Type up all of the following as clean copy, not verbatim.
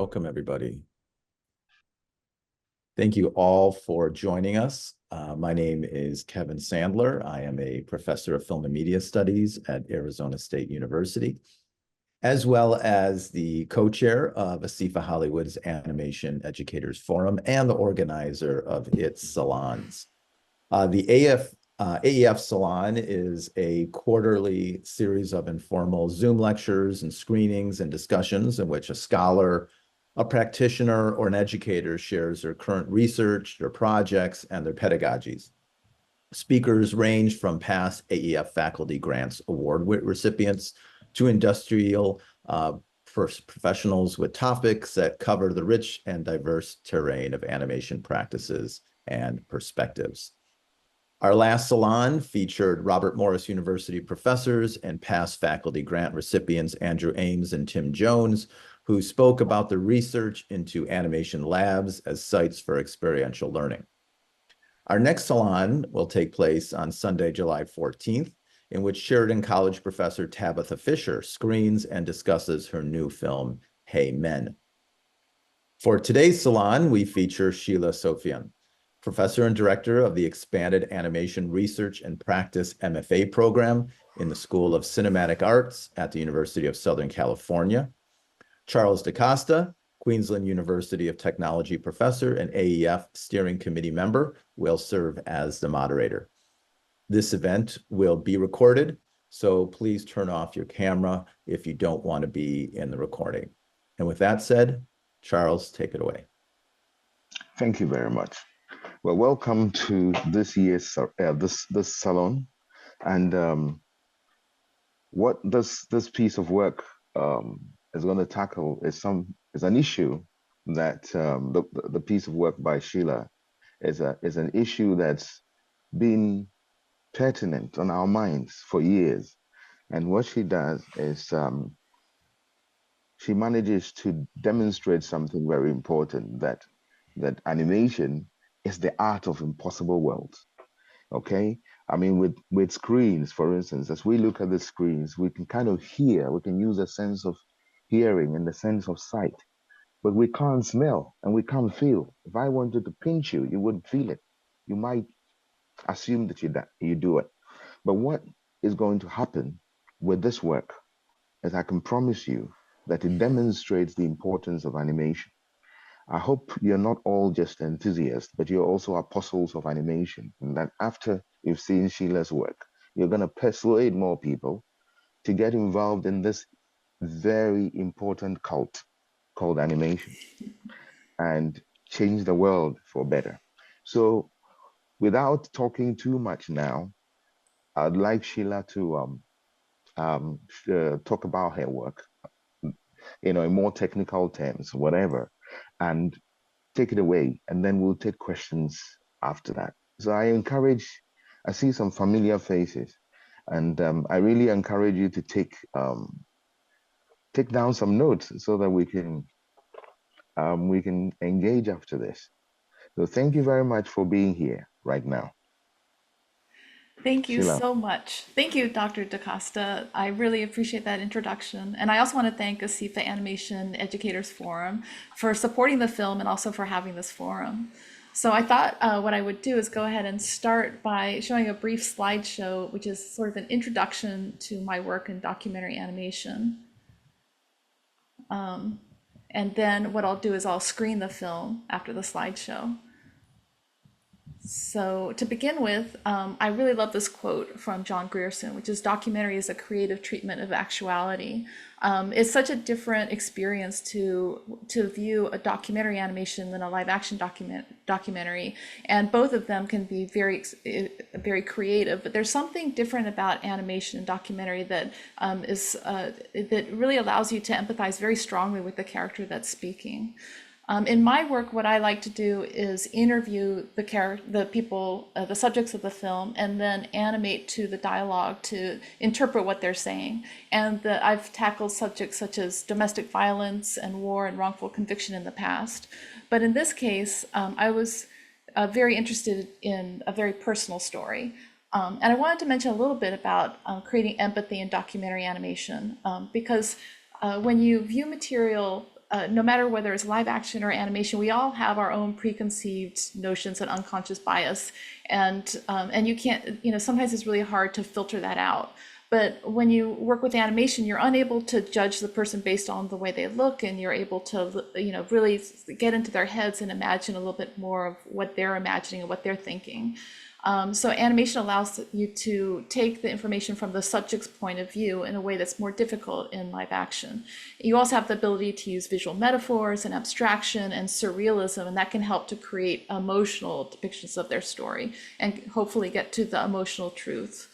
Welcome, everybody. Thank you all for joining us. My name is Kevin Sandler. I am a professor of film and media studies at Arizona State University, as well as the co-chair of ASIFA-Hollywood's Animation Educators Forum and the organizer of its salons. The AEF Salon is a quarterly series of informal Zoom lectures and screenings and discussions in which a scholar, a practitioner, or an educator shares their current research, their projects, and their pedagogies. Speakers range from past AEF Faculty Grants Award recipients to industrial professionals with topics that cover the rich and diverse terrain of animation practices and perspectives. Our last salon featured Robert Morris University professors and past faculty grant recipients Andrew Ames and Tim Jones, who spoke about the research into animation labs as sites for experiential learning. Our next salon will take place on Sunday, July 14th, in which Sheridan College professor Tabitha Fisher screens and discusses her new film, Hey Men. For today's salon, we feature Sheila Sofian, professor and director of the Expanded Animation Research and Practice MFA program in the School of Cinematic Arts at the University of Southern California. Charles DaCosta, Queensland University of Technology professor and AEF steering committee member, will serve as the moderator. This event will be recorded, so please turn off your camera if you don't want to be in the recording. And with that said, Charles, take it away. Thank you very much. Well, welcome to this year's this salon, and what this piece of work is going to tackle is an issue that the piece of work by Sheila is an issue that's been pertinent on our minds for years, and what she does is she manages to demonstrate something very important, that animation is the art of impossible worlds. Okay, I mean, with screens, for instance, as we look at the screens, we can kind of hear, we can use a sense of hearing and the sense of sight, but we can't smell and we can't feel. If I wanted to pinch you, you wouldn't feel it. You might assume that you do it. But what is going to happen with this work is I can promise you that it demonstrates the importance of animation. I hope you're not all just enthusiasts, but you're also apostles of animation, and that after you've seen Sheila's work, you're going to persuade more people to get involved in this very important cult called animation and change the world for better. So without talking too much now, I'd like Sheila to talk about her work, in more technical terms, whatever, and take it away, and then we'll take questions after that. So I see some familiar faces, and I really encourage you to take down some notes so that we can engage after this. So thank you very much for being here right now. Thank you Sheila. so much. Thank you, Dr. DaCosta. I really appreciate that introduction. And I also want to thank ASIFA Animation Educators Forum for supporting the film and also for having this forum. So I thought what I would do is go ahead and start by showing a brief slideshow, which is sort of an introduction to my work in documentary animation. And then what I'll do is I'll screen the film after the slideshow. So to begin with, I really love this quote from John Grierson, which is "Documentary is a creative treatment of actuality." It's such a different experience to view a documentary animation than a live action documentary, and both of them can be very creative. But there's something different about animation and documentary that that really allows you to empathize very strongly with the character that's speaking. In my work, what I like to do is interview the people, the subjects of the film, and then animate to the dialogue to interpret what they're saying. And I've tackled subjects such as domestic violence and war and wrongful conviction in the past. But in this case, I was very interested in a very personal story. And I wanted to mention a little bit about creating empathy in documentary animation, because when you view material no matter whether it's live action or animation, we all have our own preconceived notions and unconscious bias, and you can't, sometimes it's really hard to filter that out. But when you work with animation, you're unable to judge the person based on the way they look, and you're able to, really get into their heads and imagine a little bit more of what they're imagining and what they're thinking. So animation allows you to take the information from the subject's point of view in a way that's more difficult in live action. You also have the ability to use visual metaphors and abstraction and surrealism, and that can help to create emotional depictions of their story and hopefully get to the emotional truth.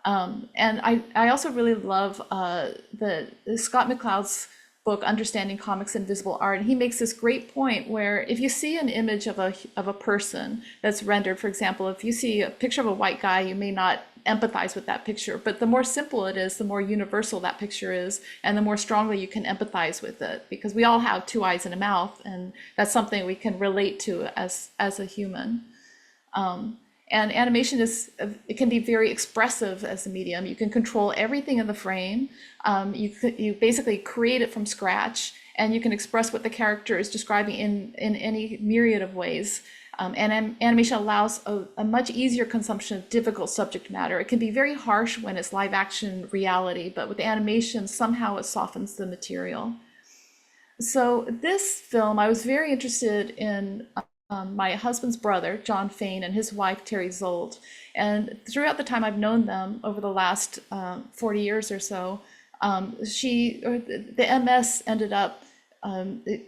And I also really love the Scott McCloud's book, Understanding Comics and Visual Art. And he makes this great point where if you see an image of a person that's rendered, for example, if you see a picture of a white guy, you may not empathize with that picture, but the more simple it is, the more universal that picture is, and the more strongly you can empathize with it, because we all have two eyes and a mouth, and that's something we can relate to as a human. And animation it can be very expressive as a medium. You can control everything in the frame. You basically create it from scratch, and you can express what the character is describing in any myriad of ways. And animation allows a much easier consumption of difficult subject matter. It can be very harsh when it's live action reality, but with animation, somehow it softens the material. So this film, I was very interested in my husband's brother, John Fain, and his wife, Terry Zold. And throughout the time I've known them, over the last 40 years or so, the MS ended up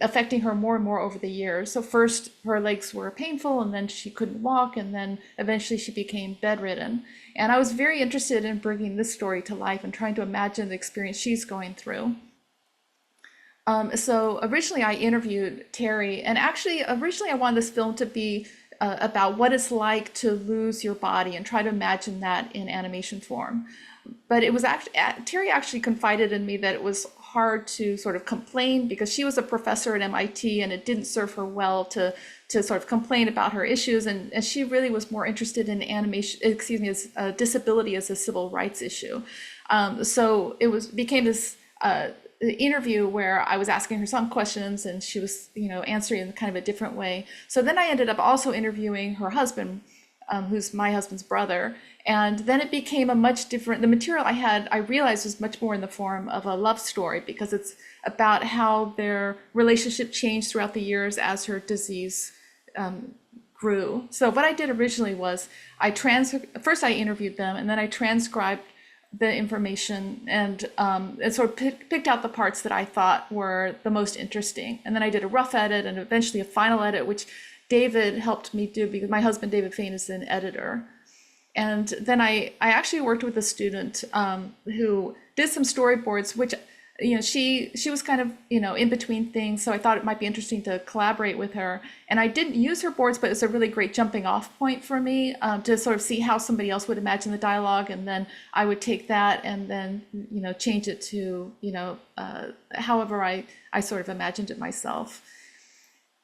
affecting her more and more over the years. So first her legs were painful, and then she couldn't walk, and then eventually she became bedridden. And I was very interested in bringing this story to life and trying to imagine the experience she's going through. So originally I interviewed Terry, and actually originally I wanted this film to be about what it's like to lose your body and try to imagine that in animation form. But it was actually, Terry actually confided in me that it was hard to sort of complain, because she was a professor at MIT, and it didn't serve her well to sort of complain about her issues, and she really was more interested in animation, as disability as a civil rights issue. So it became this interview where I was asking her some questions, and she was, answering in kind of a different way. So then I ended up also interviewing her husband, who's my husband's brother. And then it became a much different, the material I realized was much more in the form of a love story, because it's about how their relationship changed throughout the years as her disease grew. So what I did originally was first I interviewed them, and then I transcribed the information and sort of picked out the parts that I thought were the most interesting. And then I did a rough edit and eventually a final edit, which David helped me do, because my husband, David Fain, is an editor. And then I actually worked with a student who did some storyboards, which, she was kind of, in between things. So I thought it might be interesting to collaborate with her. And I didn't use her boards, but it's a really great jumping off point for me to sort of see how somebody else would imagine the dialogue. And then I would take that and then, change it to, however I sort of imagined it myself.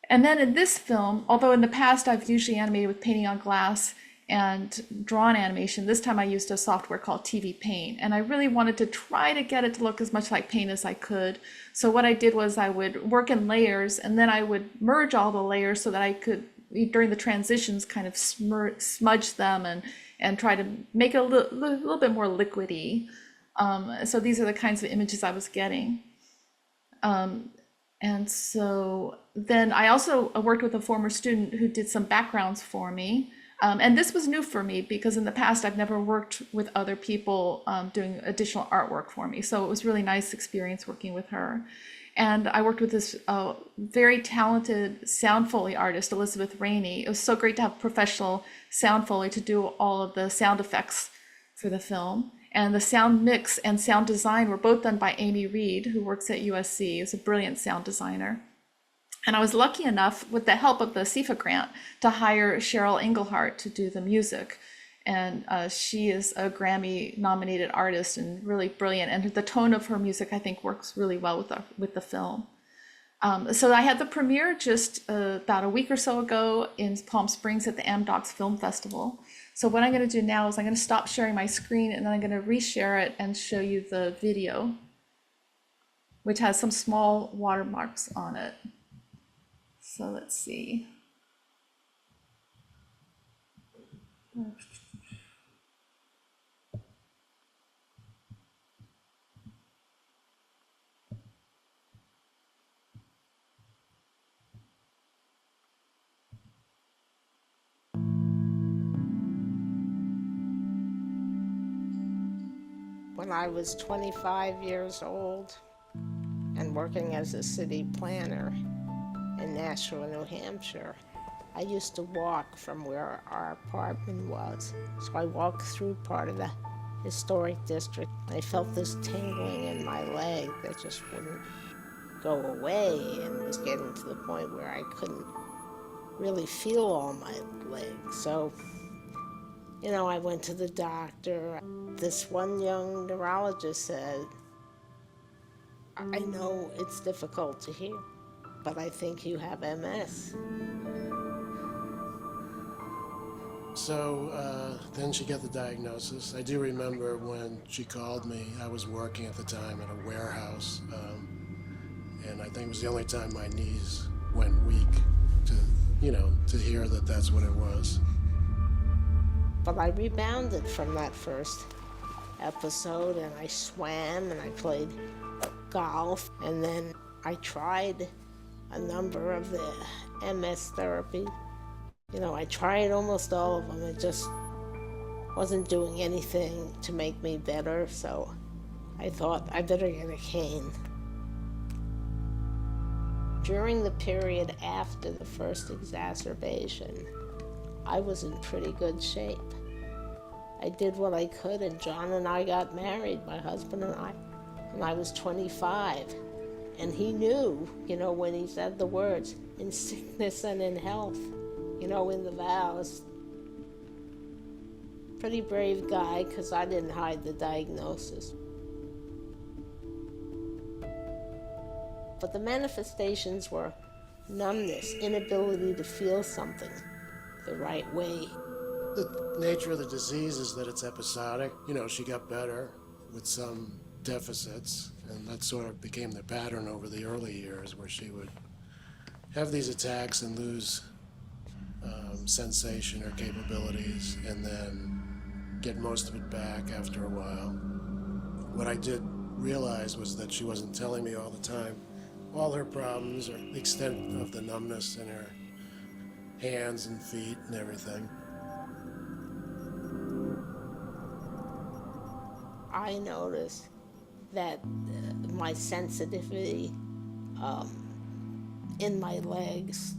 And then in this film, although in the past I've usually animated with painting on glass and drawn animation, this time I used a software called TV Paint, and I really wanted to try to get it to look as much like paint as I could. So what I did was I would work in layers, and then I would merge all the layers so that I could, during the transitions, kind of smudge them and try to make it a little bit more liquidy. So these are the kinds of images I was getting. And so then I also worked with a former student who did some backgrounds for me. And this was new for me, because in the past I've never worked with other people doing additional artwork for me. So it was really nice experience working with her. And I worked with this very talented sound Foley artist, Elizabeth Rainey. It was so great to have professional sound Foley to do all of the sound effects for the film. And the sound mix and sound design were both done by Amy Reed, who works at USC. Is a brilliant sound designer. And I was lucky enough, with the help of the ASIFA grant, to hire Cheryl Engelhardt to do the music. And she is a Grammy-nominated artist and really brilliant. And the tone of her music, I think, works really well with the film. So I had the premiere just about a week or so ago in Palm Springs at the Amdocs Film Festival. So what I'm going to do now is I'm going to stop sharing my screen, and then I'm going to reshare it and show you the video. which has some small watermarks on it. So let's see. When I was 25 years old and working as a city planner in Nashua, New Hampshire, I used to walk from where our apartment was. So I walked through part of the historic district. I felt this tingling in my leg that just wouldn't go away, and was getting to the point where I couldn't really feel all my legs. So, I went to the doctor. This one young neurologist said, I know it's difficult to hear, but I think you have MS. So then she got the diagnosis. I do remember when she called me, I was working at the time at a warehouse, and I think it was the only time my knees went weak to hear that that's what it was. But I rebounded from that first episode, and I swam and I played golf, and then I tried a number of the MS therapy. I tried almost all of them. It just wasn't doing anything to make me better, so I thought I better get a cane. During the period after the first exacerbation, I was in pretty good shape. I did what I could, and John and I got married, my husband and I, when I was 25. And he knew, when he said the words, in sickness and in health, in the vows. Pretty brave guy, because I didn't hide the diagnosis. But the manifestations were numbness, inability to feel something the right way. The nature of the disease is that it's episodic. She got better with some deficits, and that sort of became the pattern over the early years, where she would have these attacks and lose sensation or capabilities, and then get most of it back after a while. What I did realize was that she wasn't telling me all the time all her problems or the extent of the numbness in her hands and feet and everything. I noticed that my sensitivity in my legs,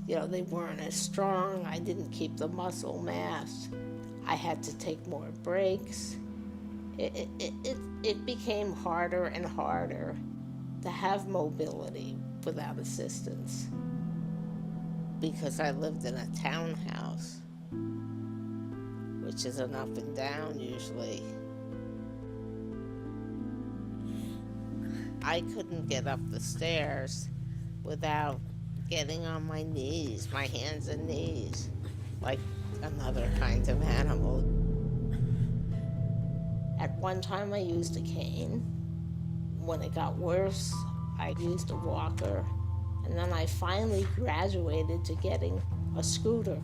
they weren't as strong. I didn't keep the muscle mass. I had to take more breaks. It became harder and harder to have mobility without assistance, because I lived in a townhouse, which is an up and down usually. I couldn't get up the stairs without getting on my knees, my hands and knees, like another kind of animal. At one time I used a cane. When it got worse, I used a walker. And then I finally graduated to getting a scooter.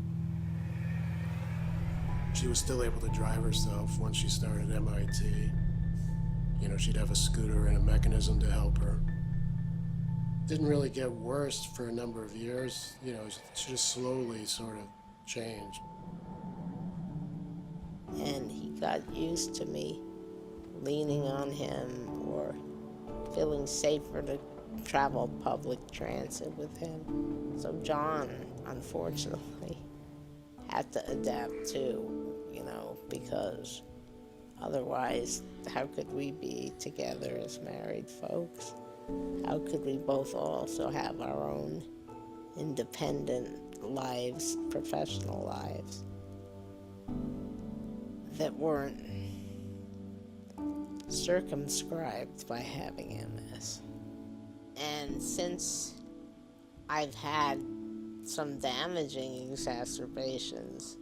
She was still able to drive herself once she started MIT. She'd have a scooter and a mechanism to help her. Didn't really get worse for a number of years. She just slowly sort of changed. And he got used to me leaning on him or feeling safer to travel public transit with him. So John, unfortunately, had to adapt too, because otherwise, how could we be together as married folks? How could we both also have our own independent lives, professional lives, that weren't circumscribed by having MS? And since I've had some damaging exacerbations,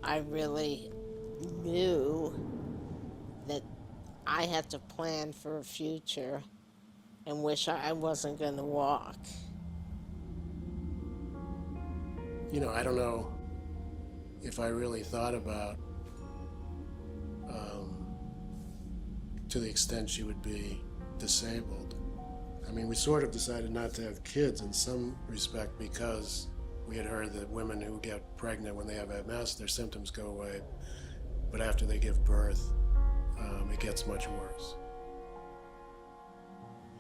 I really knew that I had to plan for a future and wish I wasn't going to walk. You know, I don't know if I really thought about to the extent she would be disabled. I mean, we sort of decided not to have kids in some respect because we had heard that women who get pregnant when they have MS, their symptoms go away, but after they give birth, it gets much worse.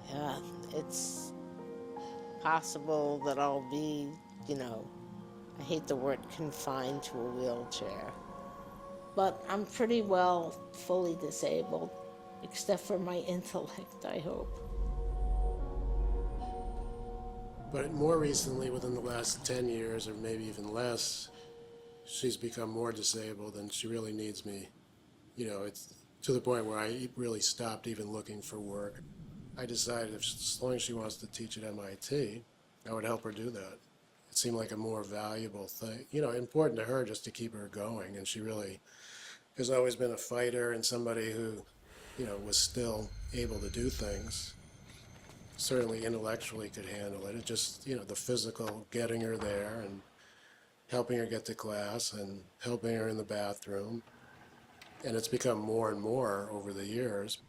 Yeah, it's possible that I'll be, I hate the word confined to a wheelchair, but I'm pretty well fully disabled, except for my intellect, I hope. But more recently, within the last 10 years, or maybe even less, she's become more disabled and she really needs me. It's to the point where I really stopped even looking for work. I decided as long as she wants to teach at MIT, I would help her do that. It seemed like a more valuable thing, important to her just to keep her going. And she really has always been a fighter and somebody who, was still able to do things. Certainly intellectually could handle it. It just, the physical, getting her there and helping her get to class and helping her in the bathroom. And it's become more and more over the years.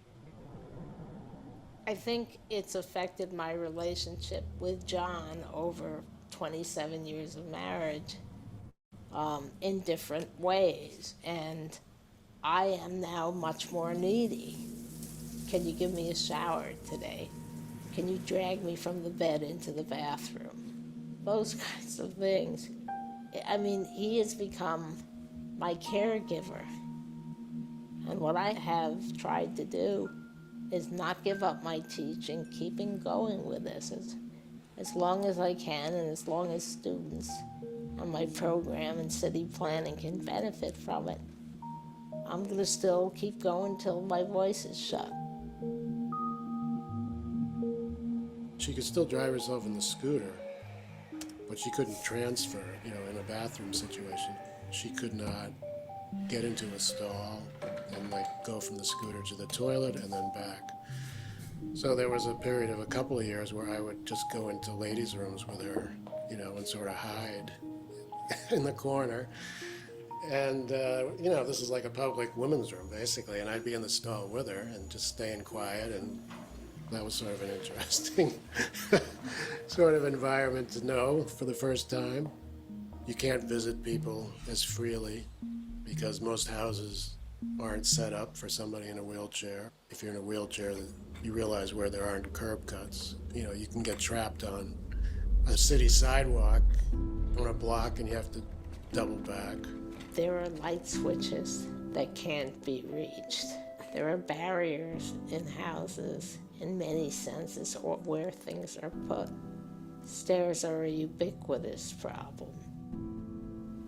I think it's affected my relationship with John over 27 years of marriage in different ways. And I am now much more needy. Can you give me a shower today? Can you drag me from the bed into the bathroom? Those kinds of things. I mean, he has become my caregiver. And what I have tried to do is not give up my teaching, keeping going with this as long as I can and as long as students on my program and city planning can benefit from it. I'm going to still keep going till my voice is shut. She could still drive herself in the scooter, but she couldn't transfer, in a bathroom situation. She could not get into a stall and go from the scooter to the toilet and then back. So there was a period of a couple of years where I would just go into ladies' rooms with her, and sort of hide in the corner. And, this is like a public women's room, basically, and I'd be in the stall with her and just staying quiet, and that was sort of an interesting sort of environment to know for the first time. You can't visit people as freely because most houses aren't set up for somebody in a wheelchair. If you're in a wheelchair, you realize where there aren't curb cuts. You can get trapped on a city sidewalk on a block and you have to double back. There are light switches that can't be reached. There are barriers in houses in many senses or where things are put. Stairs are a ubiquitous problem.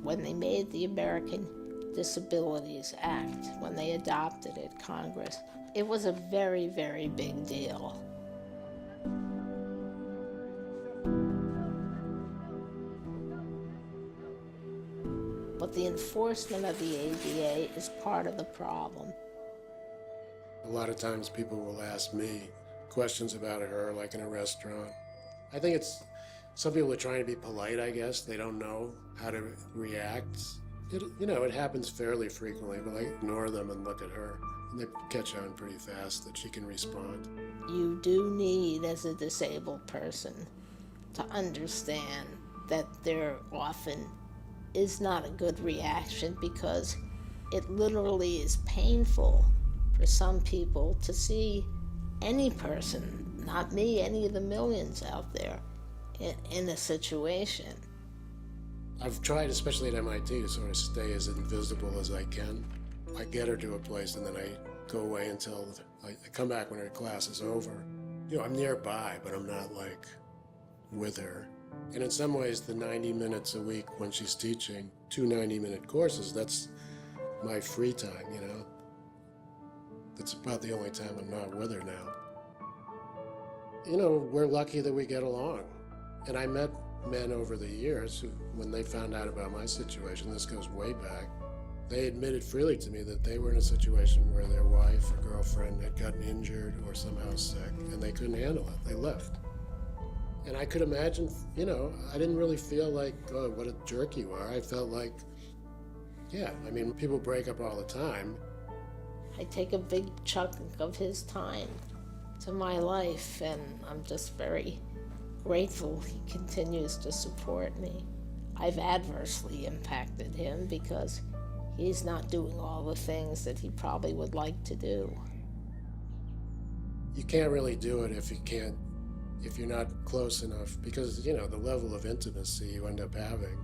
When they made the American Disabilities Act, when they adopted it, Congress, it was a very, very big deal. But the enforcement of the ADA is part of the problem. A lot of times people will ask me questions about her, like in a restaurant. I think some people are trying to be polite, I guess. They don't know how to react. It happens fairly frequently, but I ignore them and look at her. And they catch on pretty fast that she can respond. You do need, as a disabled person, to understand that there often is not a good reaction because it literally is painful for some people to see any person, not me, any of the millions out there, in a situation. I've tried, especially at MIT, to sort of stay as invisible as I can. I get her to a place and then I go away until I come back when her class is over. I'm nearby, but I'm not with her. And in some ways, the 90 minutes a week when she's teaching, 2 90-minute courses, that's my free time, That's about the only time I'm not with her now. We're lucky that we get along. And I met men over the years who, when they found out about my situation, this goes way back, They admitted freely to me that they were in a situation where their wife or girlfriend had gotten injured or somehow sick, and they couldn't handle it. They left. And I could imagine, I didn't really feel like, oh, what a jerk you are. I felt like, yeah, I mean, people break up all the time. I take a big chunk of his time to my life, and I'm just very grateful he continues to support me. I've adversely impacted him because he's not doing all the things that he probably would like to do. You can't really do it if you're not close enough, because, the level of intimacy you end up having.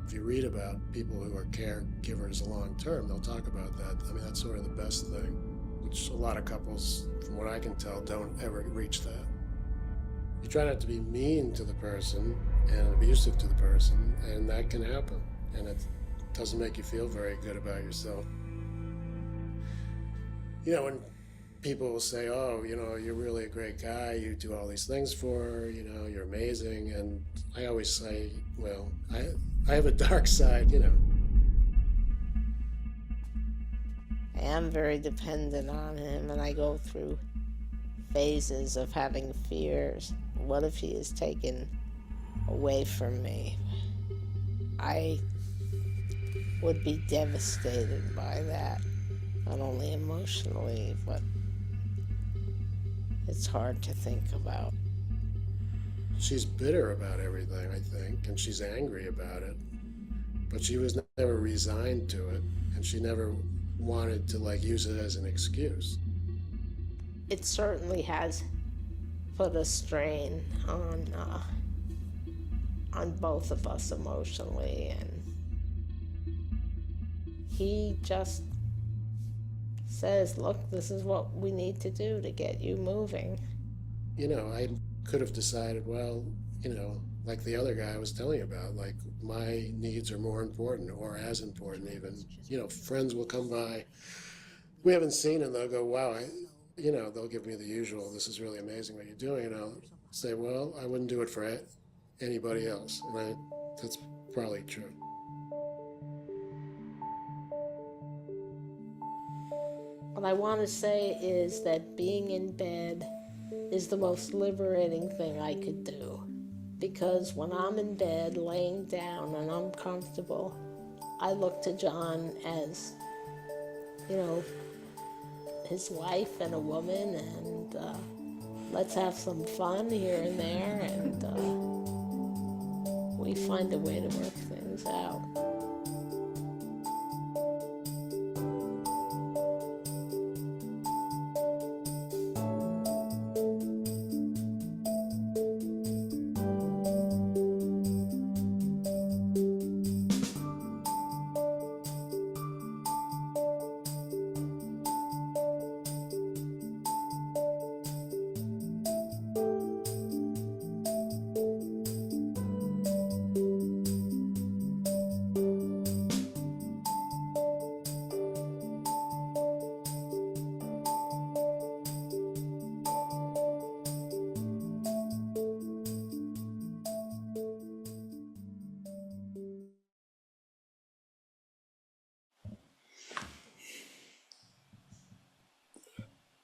If you read about people who are caregivers long term, they'll talk about that. I mean, that's sort of the best thing, which a lot of couples, from what I can tell, don't ever reach that. You try not to be mean to the person and abusive to the person, and that can happen. And it doesn't make you feel very good about yourself. When people will say, oh, you're really a great guy, you do all these things for her, you're amazing. And I always say, well, I have a dark side, I am very dependent on him, and I go through phases of having fears. What if he is taken away from me? I would be devastated by that, not only emotionally, but it's hard to think about. She's bitter about everything, I think, and she's angry about it. But she was never resigned to it, and she never wanted to use it as an excuse. It certainly has put a strain on both of us emotionally, and he just says, look, this is what we need to do to get you moving. I could have decided, well, like the other guy I was telling you about, my needs are more important, or as important even. Friends will come by, we haven't seen, and they'll go, wow, they'll give me the usual, this is really amazing what you're doing, and I'll say, well, I wouldn't do it for anybody else, and that's probably true. What I want to say is that being in bed is the most liberating thing I could do. Because when I'm in bed, laying down, and I'm comfortable, I look to John as, his wife and a woman, and let's have some fun here and there, and we find a way to work things out.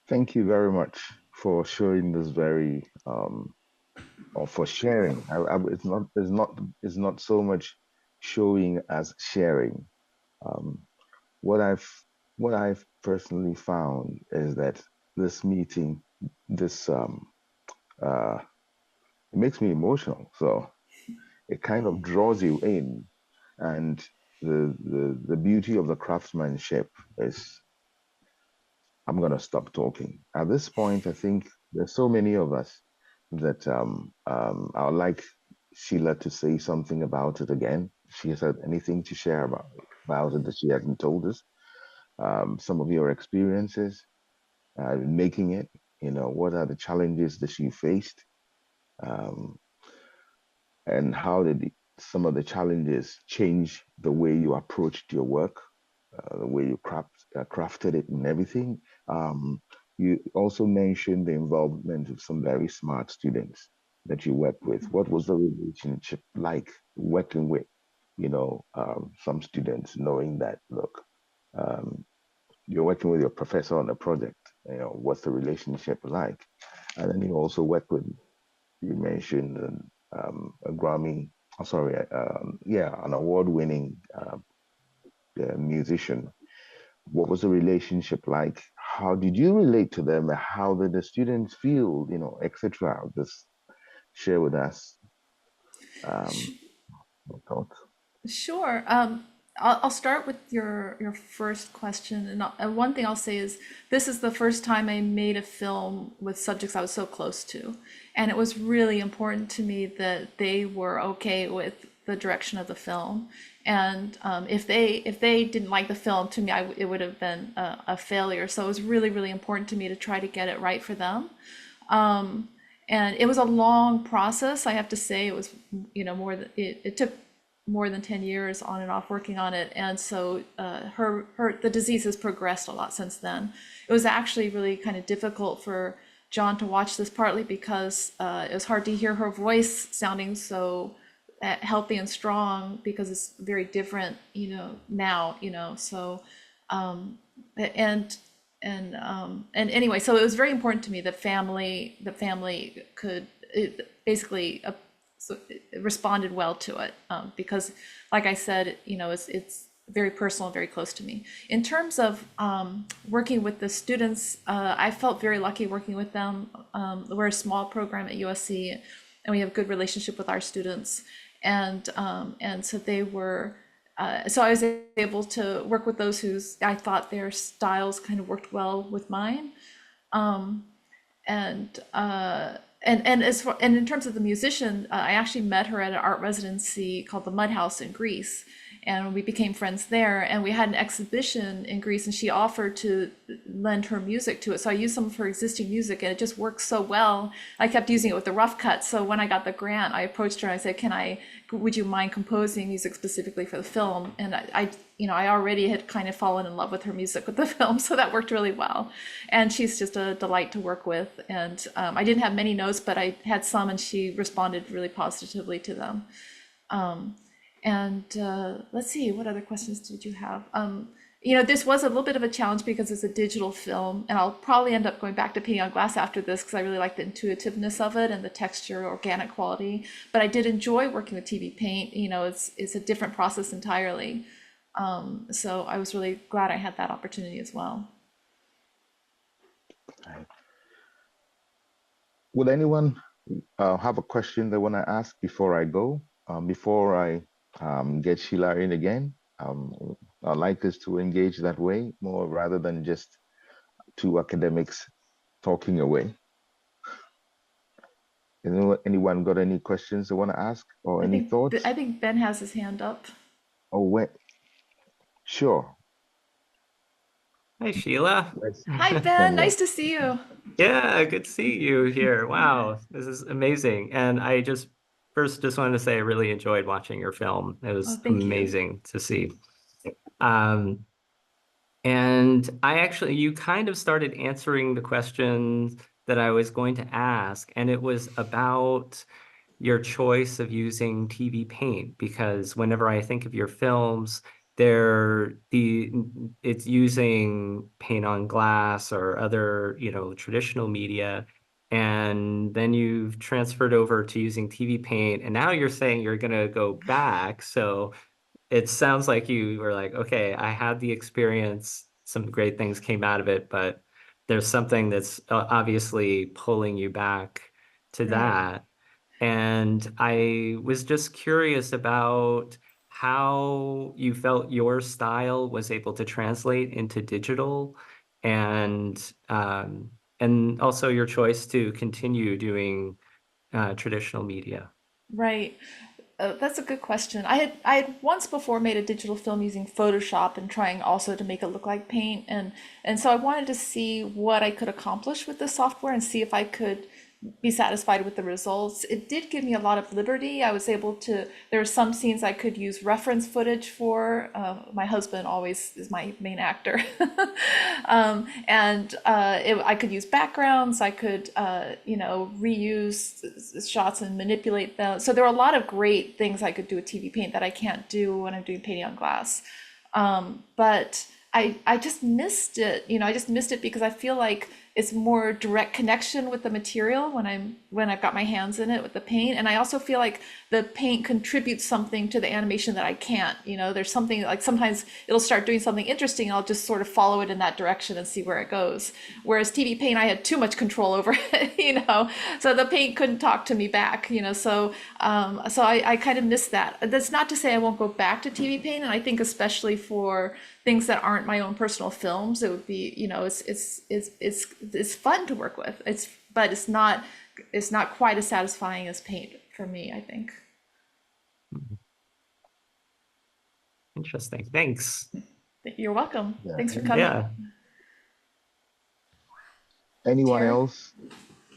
Thank you very much for showing this very or for sharing. It's not so much showing as sharing. Um, what I've personally found is that this meeting, this it makes me emotional. So it kind of draws you in, and the beauty of the craftsmanship is. I'm gonna stop talking. At this point, I think there's so many of us that I would like Sheila to say something about it again. She has had anything to share about it that she hasn't told us. Some of your experiences making it. What are the challenges that you faced, um, and how did some of the challenges change the way you approached your work, the way you crafted it, and everything. You also mentioned the involvement of some very smart students that you worked with. What was the relationship like working with some students knowing that, look, um, you're working with your professor on a project, what's the relationship like? And then you also work with, you mentioned a Grammy, sorry, yeah, an award-winning musician. What was the relationship like? How did you relate to them? How did the students feel, etc.? Just share with us Sh- your thoughts. Sure. I'll start with your first question, and one thing I'll say is this is the first time I made a film with subjects I was so close to, and it was really important to me that they were okay with the direction of the film. And if they didn't like the film, to me, it would have been a failure. So it was really, really important to me to try to get it right for them. And it was a long process. I have to say, it was, it took more than 10 years on and off working on it. And so the disease has progressed a lot since then. It was actually really kind of difficult for John to watch this, partly because it was hard to hear her voice sounding so healthy and strong, because it's very different, now, so and and anyway, so it was very important to me that the family could basically so it responded well to it, because, like I said, it's very personal and very close to me. In terms of working with the students, I felt very lucky working with them. We're a small program at USC, and we have a good relationship with our students, and so they were. So I was able to work with those whose I thought their styles kind of worked well with mine. And and in terms of the musician, I actually met her at an art residency called the Mud House in Greece, and we became friends there. And we had an exhibition in Greece, and she offered to lend her music to it. So I used some of her existing music, and it just worked so well. I kept using it with the rough cut. So when I got the grant, I approached her and I said, would you mind composing music specifically for the film? And I already had kind of fallen in love with her music with the film, so that worked really well. And she's just a delight to work with. And I didn't have many notes, but I had some, and she responded really positively to them. And let's see, what other questions did you have? This was a little bit of a challenge because it's a digital film, and I'll probably end up going back to painting on glass after this because I really like the intuitiveness of it and the texture, organic quality. But I did enjoy working with TV paint. It's a different process entirely. So I was really glad I had that opportunity as well. Would anyone have a question they want to ask before I go? Before I get Sheila in again? I'd like us to engage that way more rather than just two academics talking away. Anyone got any questions they want to ask or any thoughts? I think Ben has his hand up. Oh, wait. Sure. Hi, Sheila. Hi, Ben. Nice to see you. Yeah, good to see you here. Wow, this is amazing. And I just wanted to say I really enjoyed watching your film. It was Thank you. amazing to see. And you kind of started answering the question that I was going to ask, and it was about your choice of using TV paint, because whenever I think of your films, it's using paint on glass or other, traditional media. And then you've transferred over to using TV paint, and now you're saying you're gonna go back. So it sounds like you were like, okay, I had the experience, some great things came out of it, but there's something that's obviously pulling you back to Right. that. And I was just curious about how you felt your style was able to translate into digital, and also your choice to continue doing traditional media. Right. That's a good question. I had once before made a digital film using Photoshop and trying also to make it look like paint, and so I wanted to see what I could accomplish with this software and see if I could be satisfied with the results. It did give me a lot of liberty. I was able to, there are some scenes I could use reference footage for. My husband always is my main actor. I could use backgrounds. I could, reuse shots and manipulate them. So there were a lot of great things I could do with TV paint that I can't do when I'm doing painting on glass. But I just missed it. I just missed it because I feel like it's more direct connection with the material when I've got my hands in it with the paint. And I also feel like the paint contributes something to the animation that I can't. There's something like sometimes it'll start doing something interesting and I'll just sort of follow it in that direction and see where it goes. Whereas TV paint, I had too much control over it, so the paint couldn't talk to me back, so I kind of missed that. That's not to say I won't go back to TV paint. And I think especially for things that aren't my own personal films, it would be, it's fun to work with. But it's not quite as satisfying as paint for me, I think. Interesting. Thanks. You're welcome. Yeah. Thanks for coming. Yeah. Anyone Terry? else?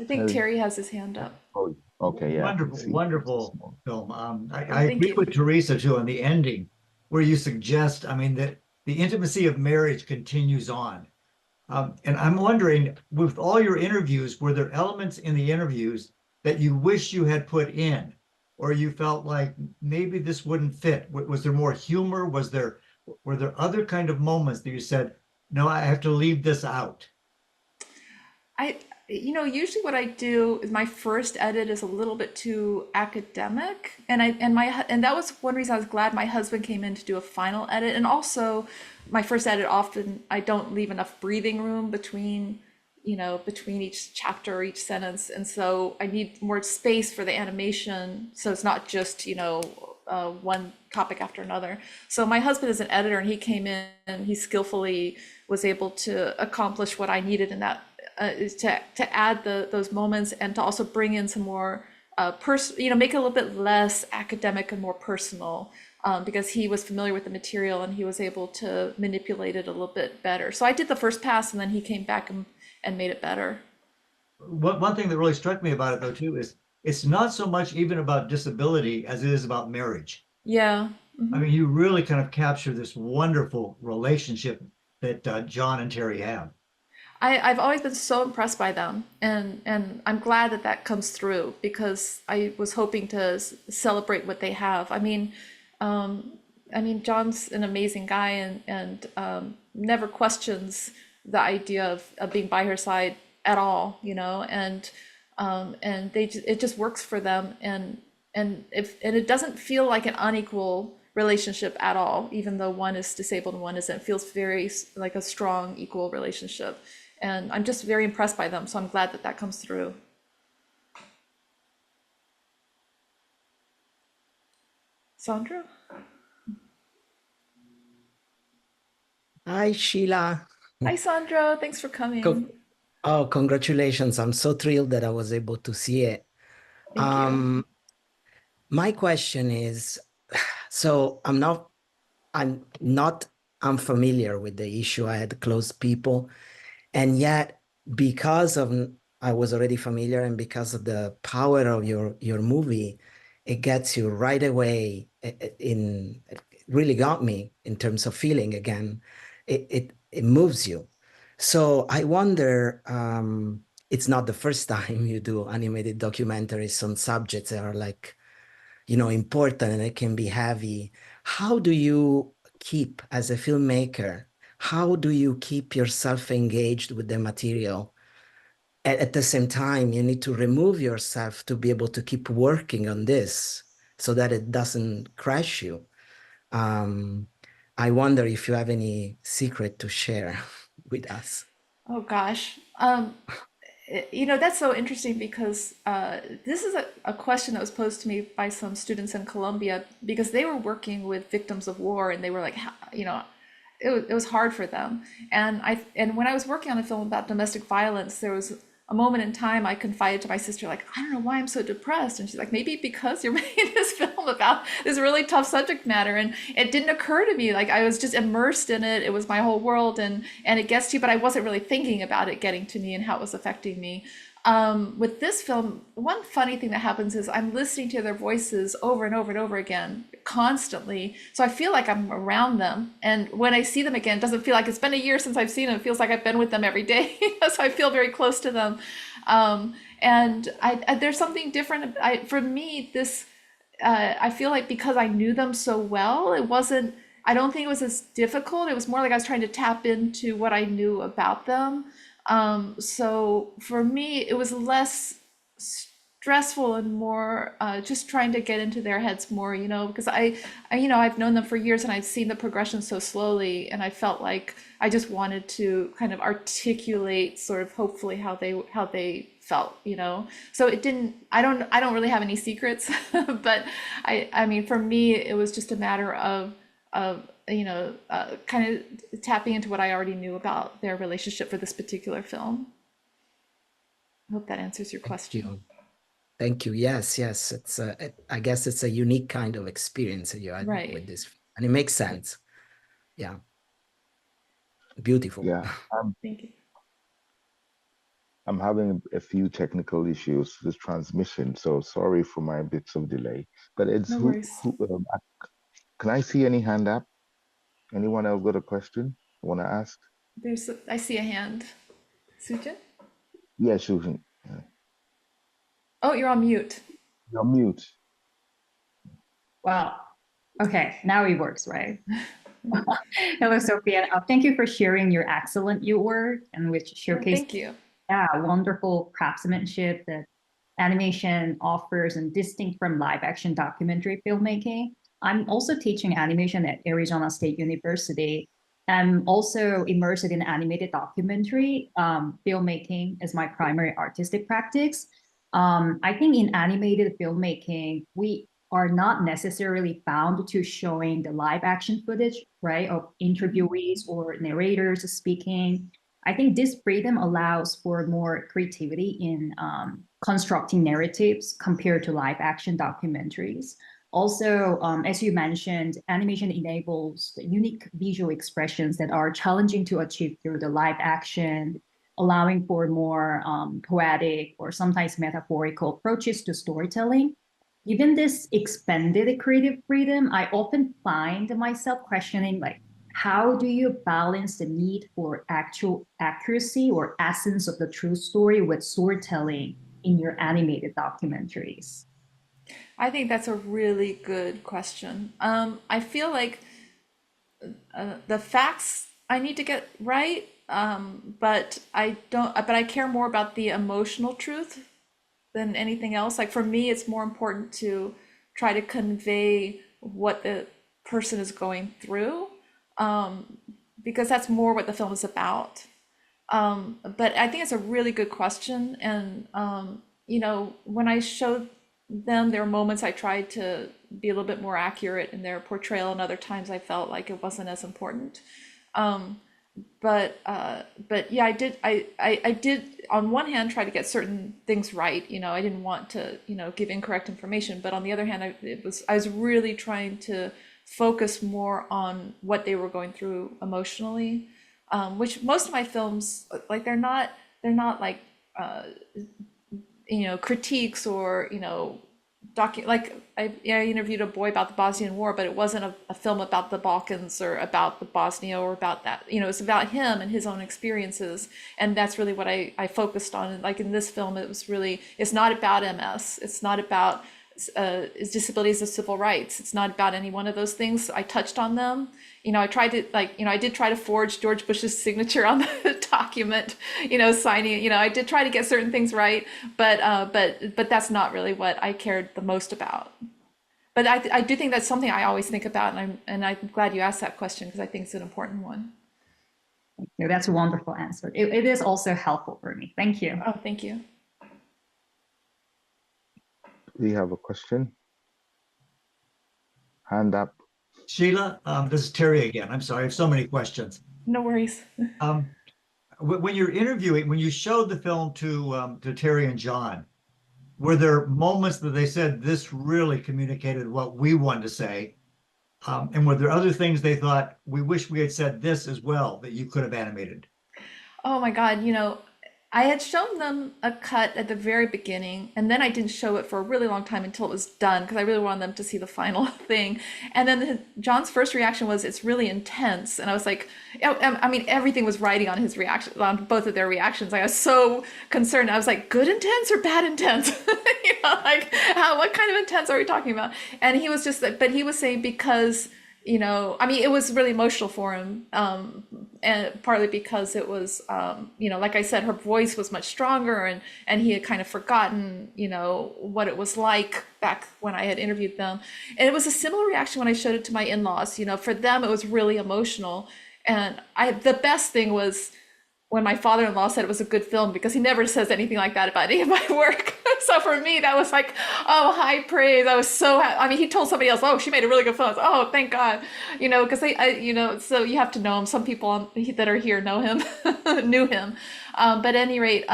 I think Terry has his hand up. Oh, okay, yeah. Wonderful film. I Thank agree you. with Teresa too on the ending, where you suggest, that the intimacy of marriage continues on. And I'm wondering, with all your interviews, were there elements in the interviews that you wish you had put in, or you felt like maybe this wouldn't fit? Was there more humor? Were there other kind of moments that you said, no, I have to leave this out? Usually what I do is my first edit is a little bit too academic, and that was one reason I was glad my husband came in to do a final edit. And also my first edit, often I don't leave enough breathing room between each chapter or each sentence, and so I need more space for the animation, so it's not just one topic after another. So my husband is an editor, and he came in and he skillfully was able to accomplish what I needed in that, to add those moments, and to also bring in some more make it a little bit less academic and more personal, because he was familiar with the material and he was able to manipulate it a little bit better. So I did the first pass, and then he came back and made it better. One thing that really struck me about it though too is it's not so much even about disability as it is about marriage. Yeah. You really kind of capture this wonderful relationship that John and Terry have. I've always been so impressed by them, and I'm glad that comes through, because I was hoping to celebrate what they have. John's an amazing guy, and never questions the idea of being by her side at all, and it just works for them, and it doesn't feel like an unequal relationship at all, even though one is disabled and one isn't. It feels very like a strong, equal relationship. And I'm just very impressed by them, so I'm glad that comes through. Sandra? Hi, Sheila. Hi, Sandra. Thanks for coming. Congratulations. I'm so thrilled that I was able to see it. Thank you. My question is, so I'm not unfamiliar with the issue. I had close people. And yet, because I was already familiar, and because of the power of your movie, it gets you right away. It really got me in terms of feeling again. It moves you. So I wonder, it's not the first time you do animated documentaries on subjects that are important, and it can be heavy. How do you keep, as a filmmaker, how do you keep yourself engaged with the material? At the same time, you need to remove yourself to be able to keep working on this so that it doesn't crash you. I wonder if you have any secret to share with us. Oh, gosh. That's so interesting, because this is a question that was posed to me by some students in Colombia, because they were working with victims of war, and they were like, it was hard for them. And when I was working on a film about domestic violence, there was a moment in time I confided to my sister, like, I don't know why I'm so depressed. And she's like, maybe because you're making this film about this really tough subject matter. And it didn't occur to me, like I was just immersed in it. It was my whole world, and it gets to you, but I wasn't really thinking about it getting to me and how it was affecting me. with this film, one funny thing that happens is I'm listening to their voices over and over and over again constantly. So I feel like I'm around them. And when I see them again, it doesn't feel like it's been a year since I've seen them. It feels like I've been with them every day. So I feel very close to them. And there's something different. For me, this, I feel like because I knew them so well, I don't think it was as difficult. It was more like I was trying to tap into what I knew about them. So for me, it was less stressful and more just trying to get into their heads more, because I've known them for years and I've seen the progression so slowly, and I felt like I just wanted to kind of articulate sort of hopefully how they felt, So it didn't. I don't really have any secrets, but I mean, for me, it was just a matter of kind of tapping into what I already knew about their relationship for this particular film. I hope that answers your question. Thank you. Yes. It's I guess it's a unique kind of experience that you had Right. with this, and it makes sense. Yeah. Beautiful. Yeah. Thank you. I'm having a few technical issues with transmission, so sorry for my bits of delay. But it's No worries. can I see any hand up? Anyone else got a question I want to ask? I see a hand. Sujin? Yeah, Susan. Oh, you're on mute. You're mute. Wow. Okay, now it works, right? Hello, Sophia. Thank you for sharing your excellent work and which showcase. Thank you. Yeah, wonderful craftsmanship that animation offers and distinct from live action documentary filmmaking. I'm also teaching animation at Arizona State University. I'm also immersed in animated documentary filmmaking as my primary artistic practice. I think in animated filmmaking, we are not necessarily bound to showing the live action footage, right, of interviewees or narrators speaking. I think this freedom allows for more creativity in constructing narratives compared to live action documentaries. Also, as you mentioned, animation enables the unique visual expressions that are challenging to achieve through the live action, allowing for more poetic or sometimes metaphorical approaches to storytelling. Given this expanded creative freedom, I often find myself questioning, like, how do you balance the need for actual accuracy or essence of the true story with storytelling in your animated documentaries? I think that's a really good question. I feel like the facts I need to get right, but I don't. But I care more about the emotional truth than anything else. Like for me, it's more important to try to convey what the person is going through, because that's more what the film is about. But I think it's a really good question, and when I showed them, there were moments I tried to be a little bit more accurate in their portrayal, and other times I felt like it wasn't as important. But yeah, I did on one hand try to get certain things right. I didn't want to give incorrect information, but on the other hand, I was really trying to focus more on what they were going through emotionally, which most of my films, like they're not like critiques or like I interviewed a boy about the Bosnian War, but it wasn't a film about the Balkans or about the Bosnia or about that. It's about him and his own experiences, and that's really what I focused on. And like in this film, it's not about MS. It's not about disabilities or civil rights. It's not about any one of those things. I touched on them. I tried to I did try to forge George Bush's signature on the document, signing. I did try to get certain things right, but that's not really what I cared the most about. But I do think that's something I always think about, and I'm glad you asked that question because I think it's an important one. No, that's a wonderful answer. It is also helpful for me. Thank you. Oh, thank you. We have a question. Hand up. Sheila, this is Terry again. I'm sorry, I have so many questions. No worries. When you're interviewing, when you showed the film to Terry and John, were there moments that they said this really communicated what we wanted to say? And were there other things they thought we wish we had said this as well that you could have animated? Oh my God, I had shown them a cut at the very beginning, and then I didn't show it for a really long time until it was done because I really wanted them to see the final thing. And then John's first reaction was, "It's really intense," and I was like, I mean, everything was riding on his reaction, on both of their reactions. I was so concerned. I was like, "Good intense or bad intense?" Like, what kind of intense are we talking about? And he was just, but he was saying because. I mean, it was really emotional for him, and partly because it was, like I said, her voice was much stronger, and he had kind of forgotten, what it was like back when I had interviewed them. And it was a similar reaction when I showed it to my in-laws. For them, it was really emotional. And the best thing was when my father-in-law said it was a good film, because he never says anything like that about any of my work. So for me, that was like, oh, high praise. I was so happy. I mean, he told somebody else, oh, she made a really good film. I was, oh, thank God. Because so you have to know him. Some people that are here know him, knew him. But at any rate,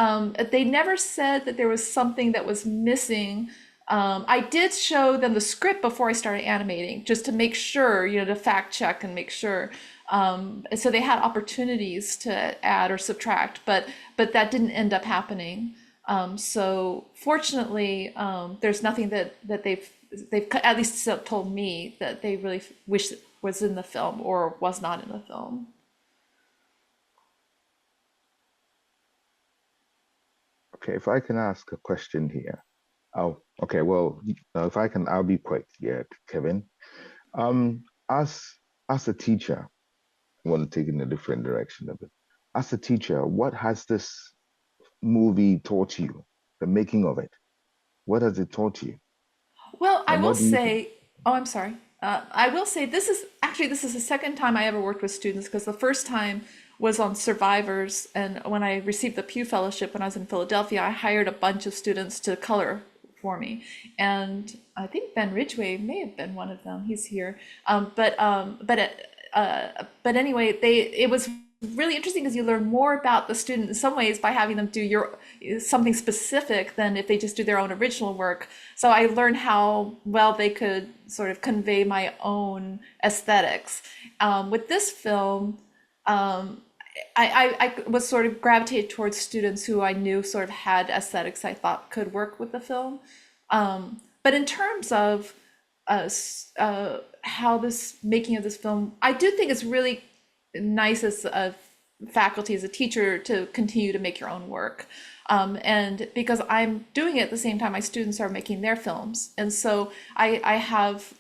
they never said that there was something that was missing. I did show them the script before I started animating, just to make sure, to fact check and make sure. So they had opportunities to add or subtract, but that didn't end up happening. So fortunately, there's nothing that they've at least told me that they really wish was in the film or was not in the film. Okay, if I can ask a question here. Oh, okay. Well, if I can, I'll be quick. Yeah, Kevin. As a teacher, I want to take it in a different direction a bit. As a teacher, what has this movie taught you? The making of it. What has it taught you? Well, I And will what do you think? say, oh, I'm sorry. I will say this is the second time I ever worked with students, because the first time was on survivors. And when I received the Pew Fellowship when I was in Philadelphia, I hired a bunch of students to color for me. And I think Ben Ridgway may have been one of them. He's here. But anyway, it was really interesting because you learn more about the student in some ways by having them do something specific than if they just do their own original work. So I learned how well they could sort of convey my own aesthetics. With this film, I was sort of gravitated towards students who I knew sort of had aesthetics I thought could work with the film. But in terms of how this making of this film, I do think it's really nice as a faculty, as a teacher, to continue to make your own work. And because I'm doing it at the same time my students are making their films. And so I have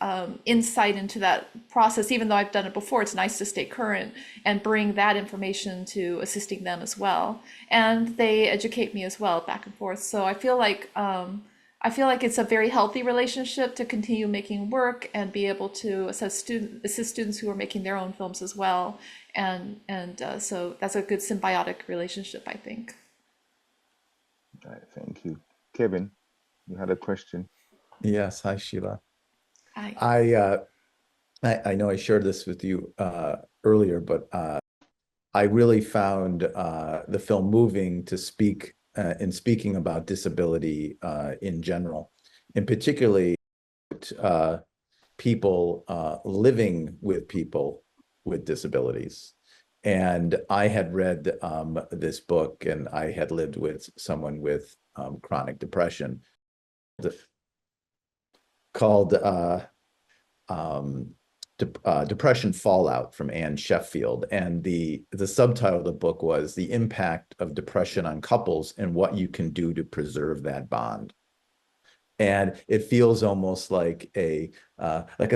insight into that process. Even though I've done it before, it's nice to stay current and bring that information to assisting them as well. And they educate me as well, back and forth. So I feel like it's a very healthy relationship to continue making work and be able to assist students who are making their own films as well. And so that's a good symbiotic relationship, I think. All right, thank you. Kevin, you had a question? Yes, hi Sheila. Hi. I know I shared this with you earlier, but I really found the film moving to speak in speaking about disability in general, and particularly people living with people with disabilities. And I had read this book, and I had lived with someone with chronic depression called Depression Fallout from Anne Sheffield. And the subtitle of the book was The Impact of Depression on Couples and What You Can Do to Preserve That Bond. And it feels almost like a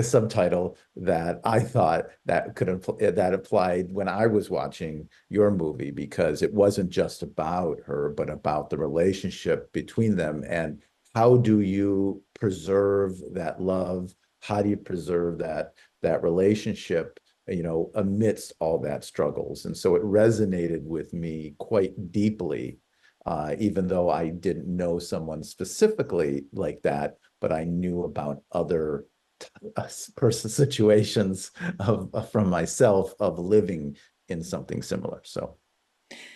subtitle that I thought that applied when I was watching your movie, because it wasn't just about her, but about the relationship between them. And how do you preserve that love? How do you preserve that relationship, amidst all that struggles? And so it resonated with me quite deeply. Even though I didn't know someone specifically like that, but I knew about other person situations from myself of living in something similar. So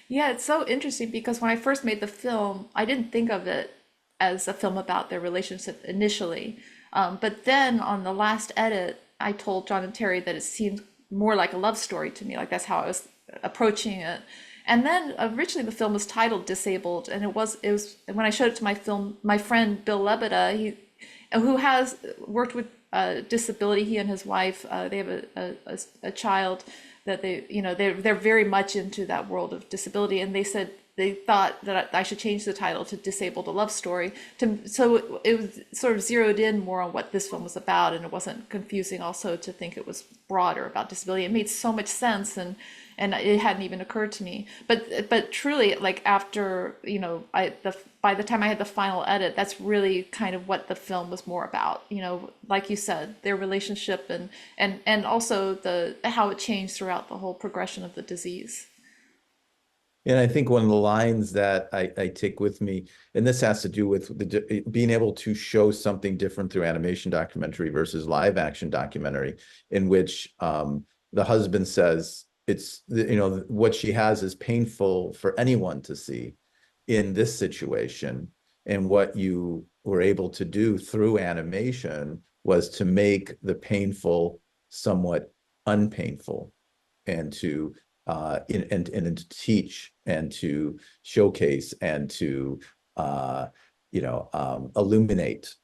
Yeah, it's so interesting because when I first made the film, I didn't think of it as a film about their relationship initially. But then on the last edit, I told John and Terry that it seemed more like a love story to me. Like that's how I was approaching it. And then originally the film was titled Disabled, and it was when I showed it to my friend Bill Lebeda, who has worked with disability. He and his wife, they have a child that they're very much into that world of disability, and they said they thought that I should change the title to Disabled: A Love Story, so it was sort of zeroed in more on what this film was about, and it wasn't confusing also to think it was broader about disability. It made so much sense, and it hadn't even occurred to me. But truly, like after, by the time I had the final edit, that's really kind of what the film was more about. Like you said, their relationship and also how it changed throughout the whole progression of the disease. And I think one of the lines that I take with me, and this has to do with being able to show something different through animation documentary versus live action documentary, in which the husband says it's, what she has is painful for anyone to see in this situation. And what you were able to do through animation was to make the painful somewhat unpainful, and to and to teach and to showcase and to illuminate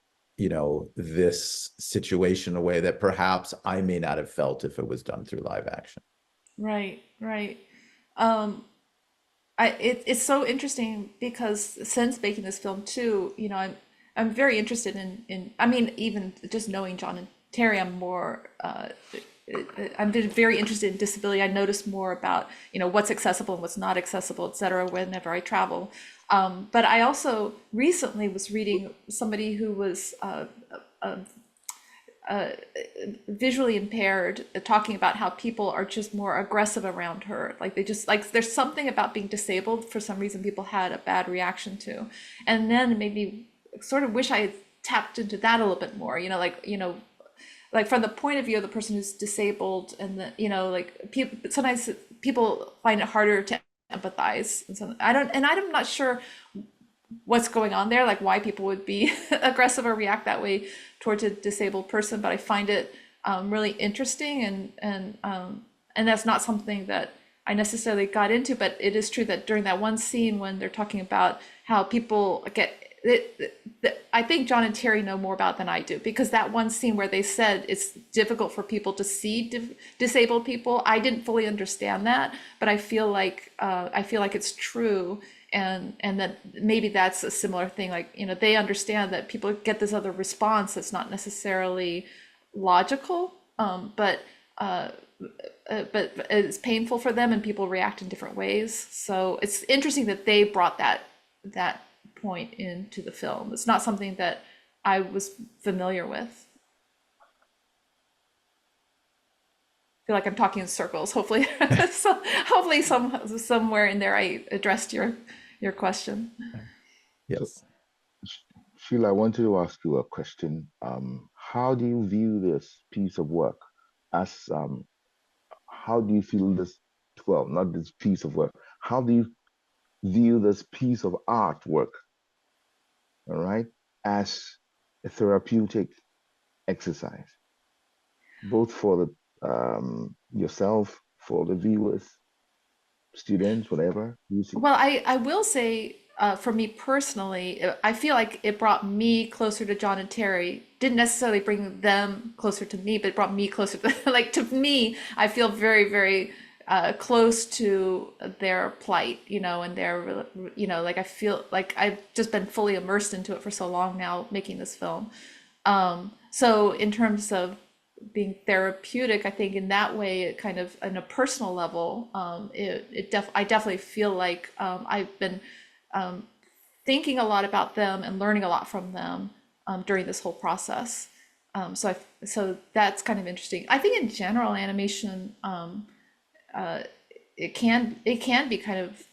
this situation in a way that perhaps I may not have felt if it was done through live action. Right. It's so interesting because since making this film too, I'm very interested in I mean, even just knowing John and Terry, I'm very interested in disability. I notice more about, what's accessible and what's not accessible, et cetera, whenever I travel. But I also recently was reading somebody who was visually impaired, talking about how people are just more aggressive around her. Like there's something about being disabled for some reason people had a bad reaction to. And then it made me sort of wish I had tapped into that a little bit more, like from the point of view of the person who's disabled, and sometimes people find it harder to empathize. And so I'm not sure what's going on there, like why people would be aggressive or react that way towards a disabled person, but I find it really interesting, and that's not something that I necessarily got into, but it is true that during that one scene when they're talking about how people get I think John and Terry know more about than I do, because that one scene where they said it's difficult for people to see disabled people, I didn't fully understand that, but I feel like it's true, and that maybe that's a similar thing. Like, they understand that people get this other response that's not necessarily logical, but it's painful for them, and people react in different ways. So it's interesting that they brought that point into the film. It's not something that I was familiar with. I feel like I'm talking in circles. Hopefully, hopefully somewhere in there I addressed your question. Yes. Sheila, I wanted to ask you a question. How do you view this piece of work as, how do you feel this, well, not this piece of work, how do you view this piece of artwork, all right, as a therapeutic exercise, both for the yourself, for the viewers, students, whatever you see? Well, I will say, for me personally, I feel like it brought me closer to John and Terry. Didn't necessarily bring them closer to me, but it brought me closer to, like, to me, I feel very, very close to their plight, and their, like I feel like I've just been fully immersed into it for so long now, making this film. So in terms of being therapeutic, I think in that way, it kind of, on a personal level, I definitely feel like I've been thinking a lot about them and learning a lot from them during this whole process. So that's kind of interesting. I think in general, animation, it can be kind of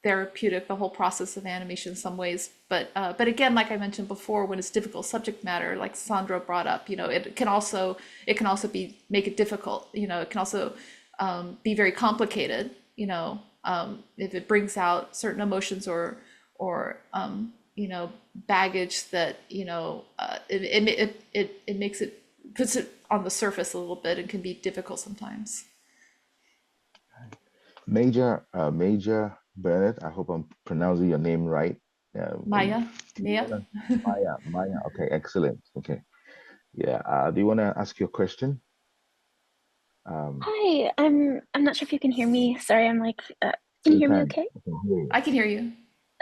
therapeutic, the whole process of animation in some ways, but again, like I mentioned before, when it's difficult subject matter, like Sandra brought up, it can also make it difficult, it can also be very complicated, if it brings out certain emotions or baggage that it puts it on the surface a little bit and can be difficult sometimes. Major Bernard, I hope I'm pronouncing your name right. Maya, Do you Maya. wanna, Maya. Okay, excellent. Okay, yeah. Do you want to ask your question? Um, Hi, I'm not sure if you can hear me. Sorry, can you we hear me can. okay? I can hear you. I can hear you.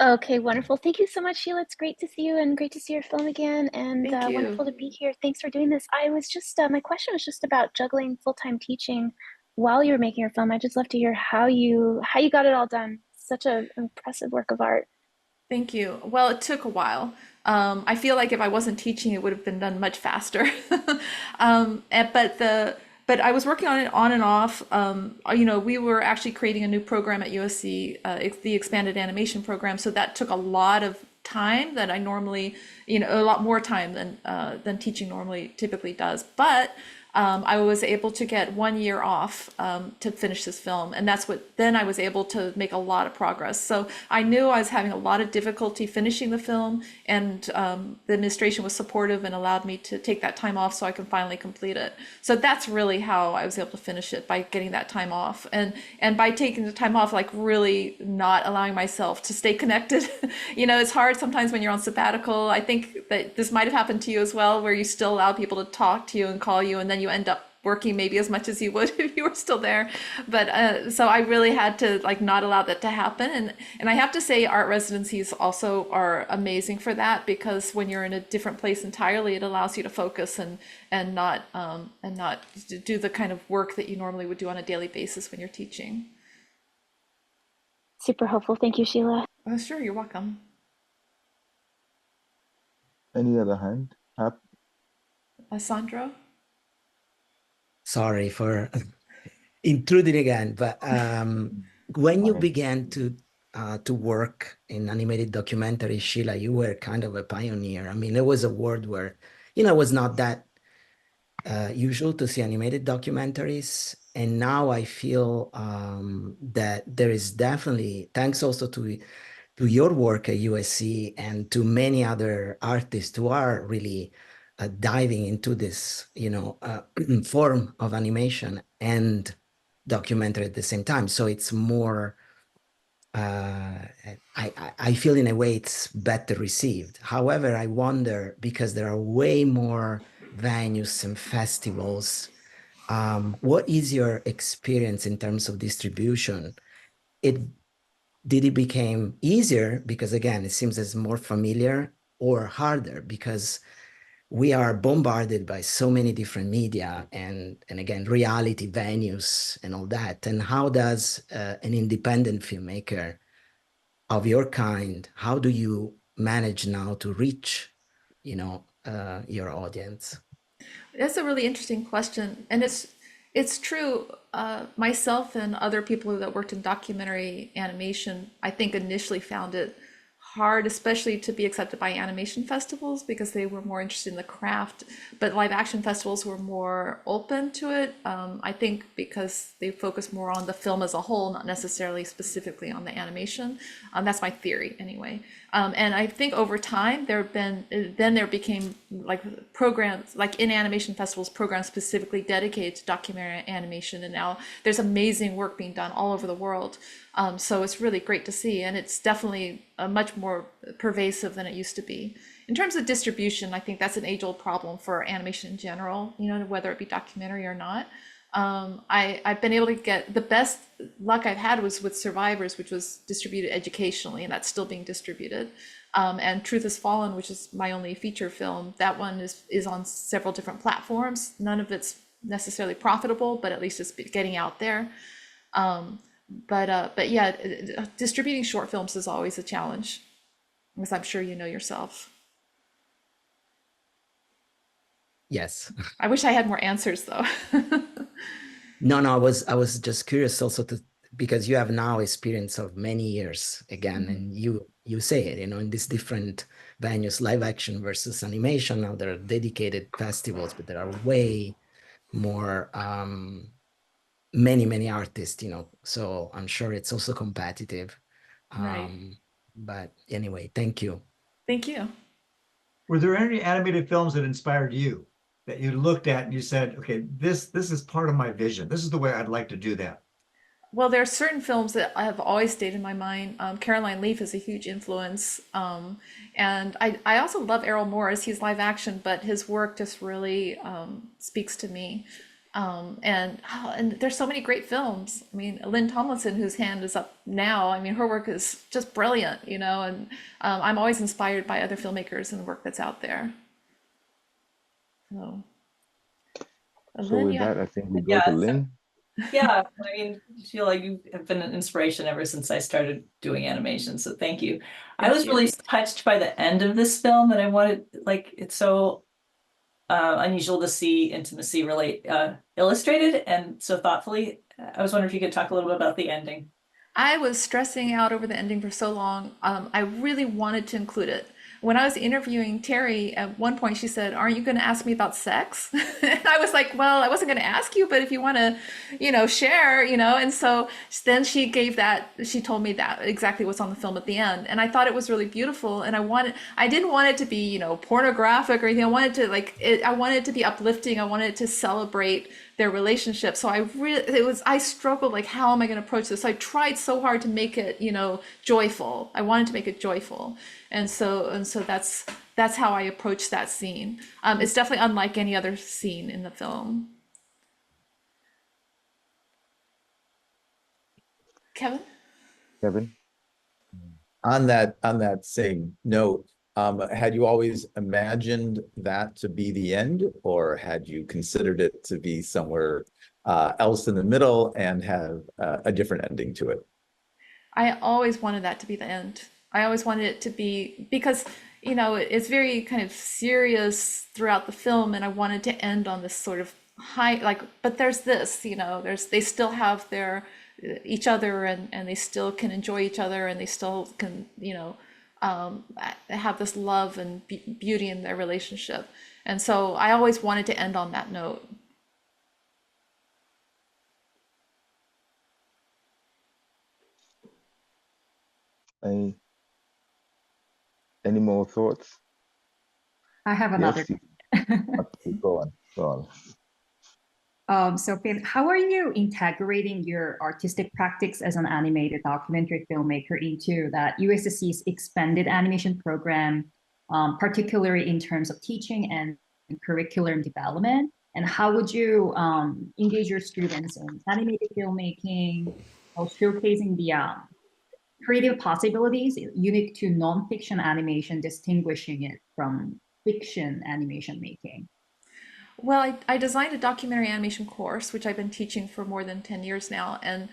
Okay, wonderful. Thank you so much, Sheila. It's great to see you and great to see your film again, and Thank you. wonderful to be here. Thanks for doing this. I was just my question was just about juggling full-time teaching while you were making your film. I'd just love to hear how you got it all done. Such an impressive work of art. Thank you. Well, it took a while. I feel like if I wasn't teaching, it would have been done much faster. But I was working on it on and off. We were actually creating a new program at USC, it's the expanded animation program. So that took a lot of time that I normally, a lot more time than teaching normally typically does. But I was able to get 1 year off to finish this film, and then I was able to make a lot of progress. So I knew I was having a lot of difficulty finishing the film, and the administration was supportive and allowed me to take that time off so I can finally complete it. So that's really how I was able to finish it, by getting that time off, and by taking the time off, like really not allowing myself to stay connected. It's hard sometimes when you're on sabbatical. I think that this might have happened to you as well, where you still allow people to talk to you and call you, and then you end up working maybe as much as you would if you were still there. But so I really had to like not allow that to happen. And I have to say, art residencies also are amazing for that, because when you're in a different place entirely, it allows you to focus and not do the kind of work that you normally would do on a daily basis when you're teaching. Super helpful. Thank you, Sheila. Oh, sure, you're welcome. Any other hand up? Sandro? Sorry for intruding again, but when you Fine. began to work in animated documentary, Sheila, you were kind of a pioneer. I mean, there was a world where, it was not that usual to see animated documentaries. And now I feel that there is definitely, thanks also to your work at USC and to many other artists who are really diving into this, form of animation and documentary at the same time. So it's more, I feel in a way it's better received. However, I wonder, because there are way more venues and festivals, what is your experience in terms of distribution? Did it become easier because, again, it seems it's more familiar, or harder because we are bombarded by so many different media and again, reality venues and all that? And how does an independent filmmaker of your kind, how do you manage now to reach, your audience? That's a really interesting question, and it's true. Myself and other people that worked in documentary animation, I think initially found it hard, especially to be accepted by animation festivals, because they were more interested in the craft. But live action festivals were more open to it. I think because they focus more on the film as a whole, not necessarily specifically on the animation. That's my theory anyway. And I think over time there became like programs, like in animation festivals, programs specifically dedicated to documentary animation. And now there's amazing work being done all over the world. So it's really great to see, and it's definitely much more pervasive than it used to be. In terms of distribution, I think that's an age-old problem for animation in general, whether it be documentary or not. I've been able to get, the best luck I've had was with Survivors, which was distributed educationally, and that's still being distributed. And Truth Has Fallen, which is my only feature film, that one is on several different platforms. None of it's necessarily profitable, but at least it's getting out there. But yeah, distributing short films is always a challenge, as I'm sure you know yourself. Yes. I wish I had more answers though. No, I was just curious also because you have now experience of many years again, and you say it, in these different venues, live action versus animation. Now there are dedicated festivals, but there are way more, many artists, so I'm sure it's also competitive. Right. But anyway, thank you. Thank you. Were there any animated films that inspired you, that you looked at and you said, okay, this is part of my vision. This is the way I'd like to do that? Well, there are certain films that have always stayed in my mind. Caroline Leaf is a huge influence. And I also love Errol Morris. He's live action, but his work just really speaks to me. And there's so many great films. I mean, Lynn Tomlinson, whose hand is up now, I mean, her work is just brilliant, you know, and I'm always inspired by other filmmakers and the work that's out there. So, So Lynn, with yeah. that, I think we go Yeah, to so- Lynn. Yeah, I mean, Sheila, you have been an inspiration ever since I started doing animation, so thank you. I Thank was you. really touched by the end of this film, and I wanted, like, it's so unusual to see intimacy really illustrated and so thoughtfully. I was wondering if you could talk a little bit about the ending. I was stressing out over the ending for so long. I really wanted to include it. When I was interviewing Terry, at one point she said, "Aren't you going to ask me about sex?" And I was like, "Well, I wasn't going to ask you, but if you want to, you know, share, you know." And so then she told me that exactly what's on the film at the end, and I thought it was really beautiful. And I didn't want it to be, you know, pornographic or anything. I wanted to I wanted it to be uplifting. I wanted it to celebrate their relationship. So I struggled, like, how am I going to approach this? So I tried so hard to make it, you know, joyful. I wanted to make it joyful. And so that's how I approached that scene. It's definitely unlike any other scene in the film. Kevin? Kevin? On that same note, had you always imagined that to be the end, or had you considered it to be somewhere else in the middle and have a different ending to it? I always wanted that to be the end. I always wanted it to be, because, you know, it's very kind of serious throughout the film, and I wanted to end on this sort of high, like, but there's this, you know, they still have each other, and they still can enjoy each other, and they still can, you know, have this love and beauty in their relationship. And so I always wanted to end on that note. Any more thoughts? I have another. Yes, okay, go on. Sophie, how are you integrating your artistic practice as an animated documentary filmmaker into that USSC's expanded animation program, particularly in terms of teaching and curriculum development? And how would you engage your students in animated filmmaking, while showcasing the creative possibilities unique to nonfiction animation, distinguishing it from fiction animation making? Well, I designed a documentary animation course, which I've been teaching for more than 10 years now. And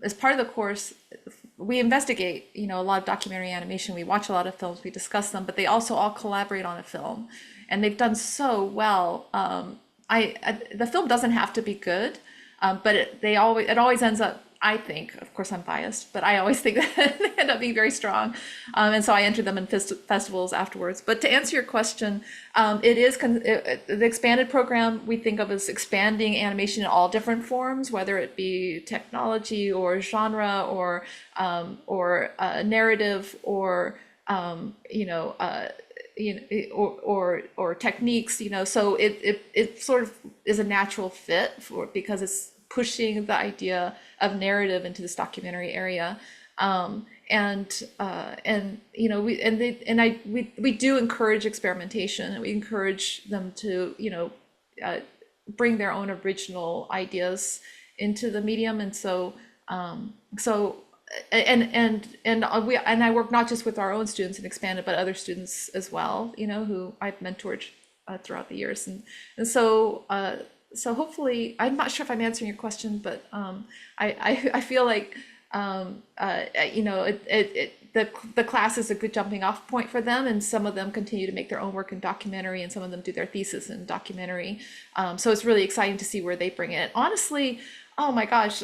as part of the course, we investigate, you know, a lot of documentary animation. We watch a lot of films, we discuss them, but they also all collaborate on a film. And they've done so well. The film doesn't have to be good, but it always ends up, I think, of course I'm biased, but I always think that they end up being very strong. And so I enter them in festivals afterwards. But to answer your question, the expanded program we think of as expanding animation in all different forms, whether it be technology or genre or narrative or or techniques, you know. So it sort of is a natural fit because it's pushing the idea of narrative into this documentary area. And you know, we do encourage experimentation, and we encourage them to, you know, bring their own original ideas into the medium. And so I work not just with our own students and Expanded, but other students as well, you know, who I've mentored throughout the years. And so hopefully, I'm not sure if I'm answering your question, but I feel like you know, the class is a good jumping off point for them, and some of them continue to make their own work in documentary, and some of them do their thesis in documentary. So it's really exciting to see where they bring it. Honestly, oh my gosh,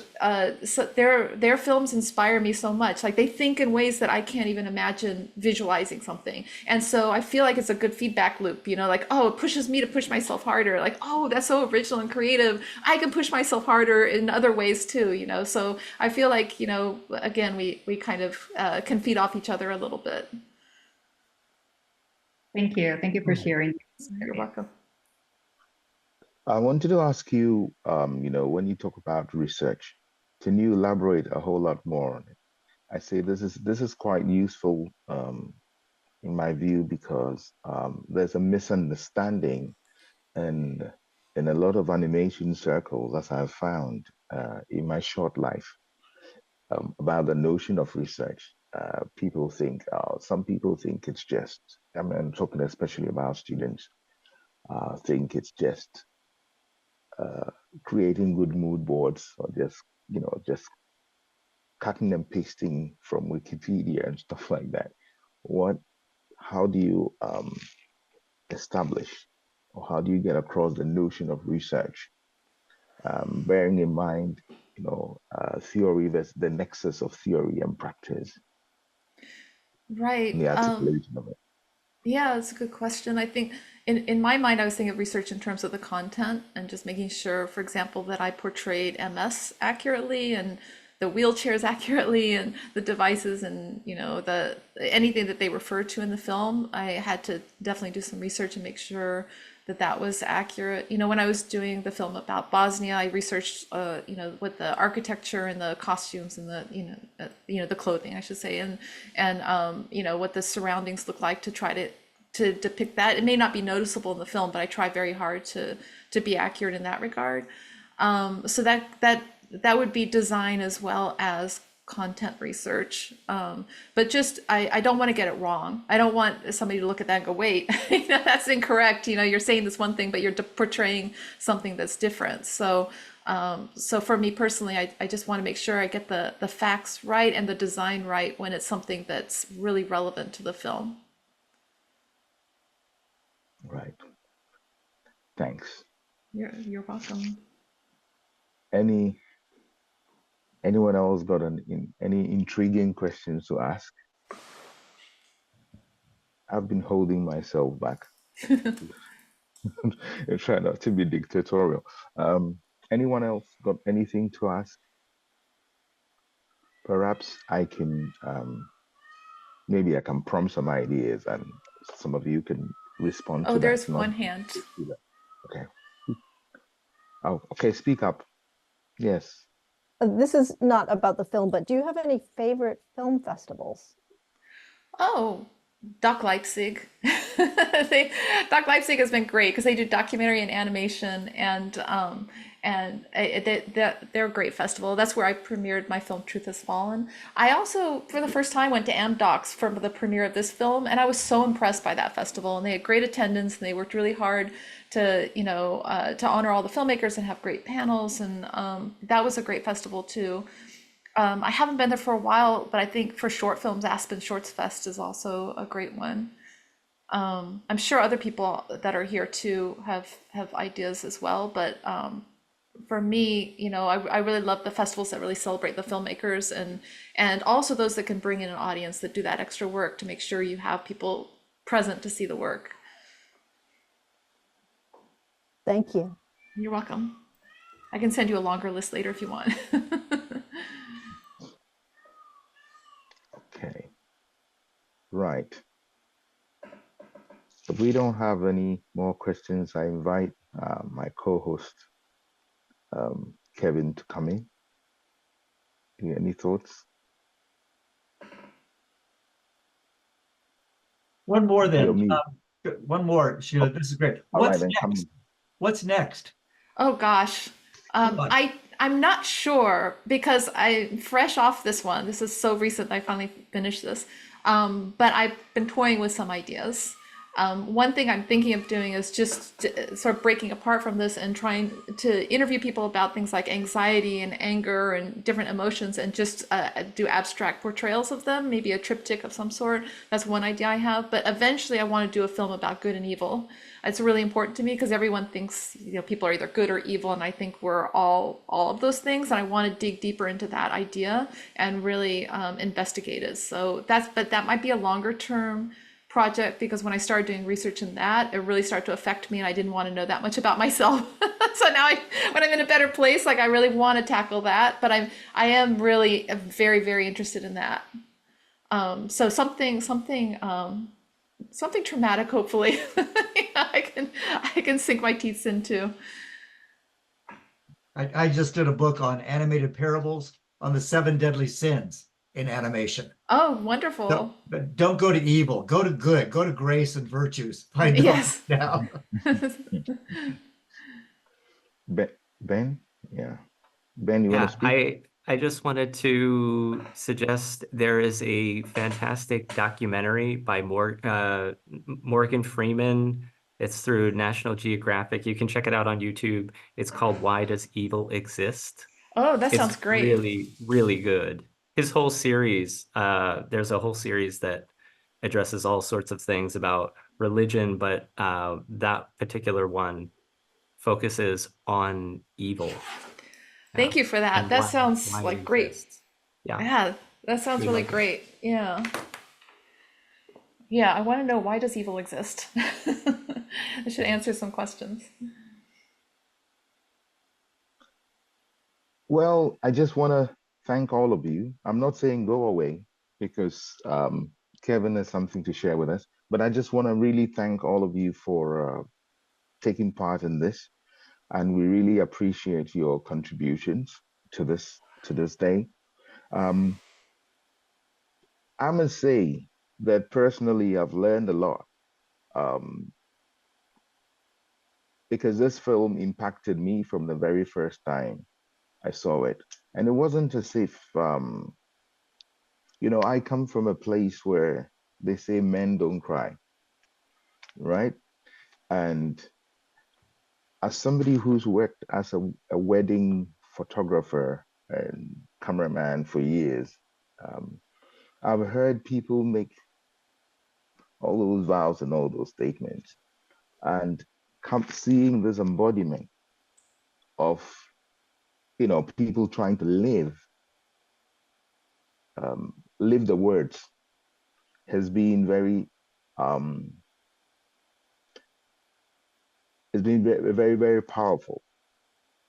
so their films inspire me so much. Like, they think in ways that I can't even imagine visualizing something. And so I feel like it's a good feedback loop, you know, like, oh, it pushes me to push myself harder. Like, oh, that's so original and creative. I can push myself harder in other ways too, you know. So I feel like, you know, again, we kind of can feed off each other a little bit. Thank you. Thank you for sharing. You're welcome. I wanted to ask you, you know, when you talk about research, can you elaborate a whole lot more on it? I say this is quite useful in my view because there's a misunderstanding and in a lot of animation circles, as I've found in my short life, about the notion of research. People think, some people think it's just, I mean, I'm talking especially about students, think it's just creating good mood boards or just, just cutting and pasting from Wikipedia and stuff like that. How do you establish or how do you get across the notion of research, bearing in mind, theory versus the nexus of theory and practice Right. and the articulation of it? Yeah, that's a good question. I think in my mind, I was thinking of research in terms of the content and just making sure, for example, that I portrayed MS accurately and the wheelchairs accurately and the devices and, the anything that they referred to in the film. I had to definitely do some research and make sure that that was accurate. When I was doing the film about Bosnia, I researched, what the architecture and the costumes and the clothing, I should say, and what the surroundings look like to try to depict that. It may not be noticeable in the film, but I try very hard to be accurate in that regard. So that would be design as well as content research. But just, I don't want to get it wrong. I don't want somebody to look at that and go, wait, that's incorrect. You're saying this one thing, but you're portraying something that's different. So for me personally, I just want to make sure I get the facts right and the design right when it's something that's really relevant to the film. Right. Thanks. You're welcome. Anyone else got any intriguing questions to ask? I've been holding myself back. I try not to be dictatorial. Anyone else got anything to ask? Perhaps I can, maybe I can prompt some ideas and some of you can respond to Oh, that. there's one hand. Okay. Oh, okay, speak up. Yes. This is not about the film, but do you have any favorite film festivals? Oh, Doc Leipzig. Doc Leipzig has been great because they do documentary and animation, and they're a great festival. That's where I premiered my film Truth Has Fallen. I also, for the first time, went to Amdocs for the premiere of this film, and I was so impressed by that festival. And they had great attendance, and they worked really hard to to honor all the filmmakers and have great panels, and that was a great festival too. I haven't been there for a while, but I think for short films, Aspen Shorts Fest is also a great one. I'm sure other people that are here too have ideas as well, but for me, I really love the festivals that really celebrate the filmmakers and also those that can bring in an audience that do that extra work to make sure you have people present to see the work. Thank you. You're welcome. I can send you a longer list later if you want. Okay. Right. If we don't have any more questions, I invite my co-host, Kevin, to come in. Any thoughts? One more then. You're One more, Sheila. This is great. All right, What's then come. next? What's next? Oh gosh. I'm not sure because I'm fresh off this one. This is so recent I finally finished this. But I've been toying with some ideas. One thing I'm thinking of doing is just sort of breaking apart from this and trying to interview people about things like anxiety and anger and different emotions and just do abstract portrayals of them, maybe a triptych of some sort. That's one idea I have. But eventually I want to do a film about good and evil. It's really important to me because everyone thinks, people are either good or evil, and I think we're all of those things. And I want to dig deeper into that idea and really investigate it. So but that might be a longer term project because when I started doing research in that, it really started to affect me and I didn't want to know that much about myself. So now when I'm in a better place, like I really want to tackle that, but I am really very, very interested in that. So something traumatic, hopefully, I can sink my teeth into. I just did a book on animated parables on the 7 deadly sins in animation. Oh, wonderful. Don't go to evil, go to good, go to grace and virtues. Find Yes. now. Ben, yeah. Ben, you want Yeah, to speak? I just wanted to suggest there is a fantastic documentary by Morgan Freeman. It's through National Geographic. You can check it out on YouTube. It's called Why Does Evil Exist? Oh, that It's sounds great. really, really good. His whole series, there's a whole series that addresses all sorts of things about religion, but that particular one focuses on evil. Thank you for that. And That why sounds it like great. exists. Yeah. Yeah, that sounds We really like it. great. Yeah. Yeah, I want to know, why does evil exist? I should answer some questions. Well, I just want to thank all of you. I'm not saying go away because Kevin has something to share with us, but I just want to really thank all of you for taking part in this, and we really appreciate your contributions to this day. Um, I must say that personally, I've learned a lot um, because this film impacted me from the very first time I saw it, and it wasn't as if I come from a place where they say men don't cry, right? And as somebody who's worked as a wedding photographer and cameraman for years, um, I've heard people make all those vows and all those statements, and seeing this embodiment of people trying to live the words has been um, very, very, very powerful.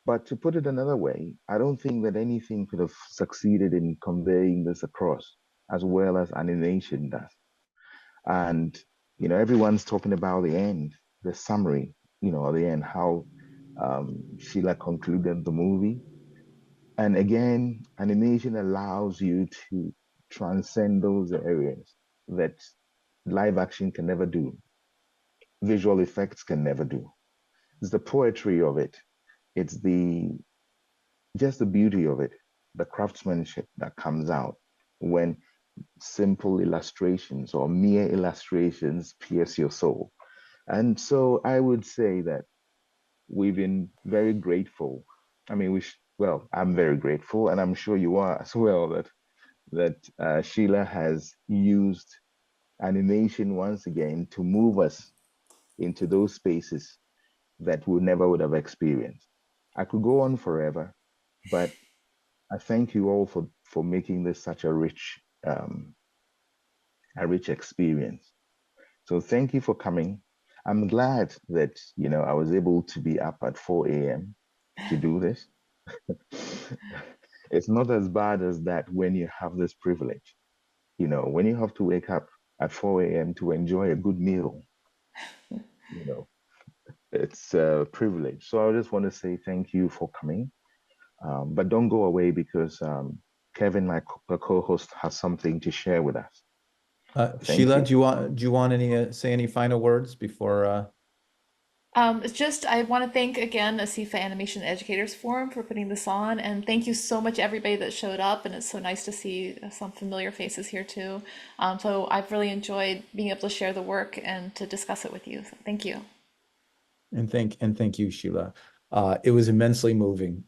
But to put it another way, I don't think that anything could have succeeded in conveying this across as well as animation does. And, everyone's talking about the end, the summary, the end, how Sheila concluded the movie. And again, animation allows you to transcend those areas that live action can never do, visual effects can never do. It's the poetry of it. It's just the beauty of it, the craftsmanship that comes out when simple illustrations or mere illustrations pierce your soul. And so I would say that we've been very grateful. I mean, I'm very grateful, and I'm sure you are as well, that Sheila has used animation once again to move us into those spaces that we never would have experienced. I could go on forever, but I thank you all for making this such a rich experience. So thank you for coming. I'm glad that I was able to be up at 4 a.m. to do this. It's not as bad as that when you have this privilege. When you have to wake up at 4 a.m. to enjoy a good meal, it's a privilege. So I just want to say thank you for coming. But don't go away because Kevin, my co-host, has something to share with us. Sheila, do you want any say any final words before? It's just, I want to thank again ASIFA Animation Educators Forum for putting this on, and thank you so much everybody that showed up, and it's so nice to see some familiar faces here too. So I've really enjoyed being able to share the work and to discuss it with you. So thank you. And thank you, Sheila. It was immensely moving.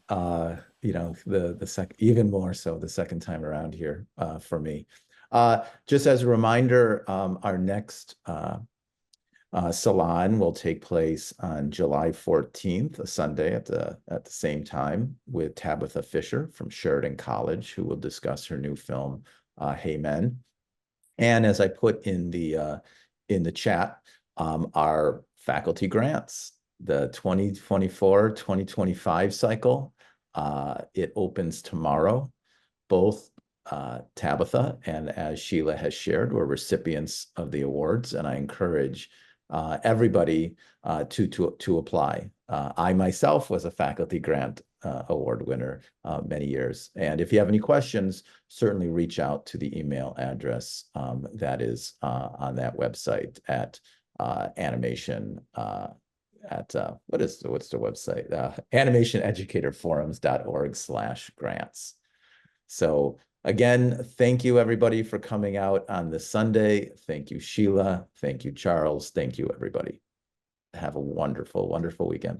Even more so the second time around here for me. Just as a reminder, our next Salon will take place on July 14th, a Sunday at the same time, with Tabitha Fisher from Sheridan College, who will discuss her new film, Hey Men. And as I put in the chat, our faculty grants, the 2024-2025 cycle, it opens tomorrow. Both Tabitha and as Sheila has shared, we're recipients of the awards, and I encourage everybody to apply. I myself was a faculty grant award winner many years. And if you have any questions, certainly reach out to the email address that is on that website at animation at what's the website? animationeducatorforums.org/grants. So again, thank you everybody for coming out on this Sunday. Thank you, Sheila. Thank you, Charles. Thank you, everybody. Have a wonderful, wonderful weekend.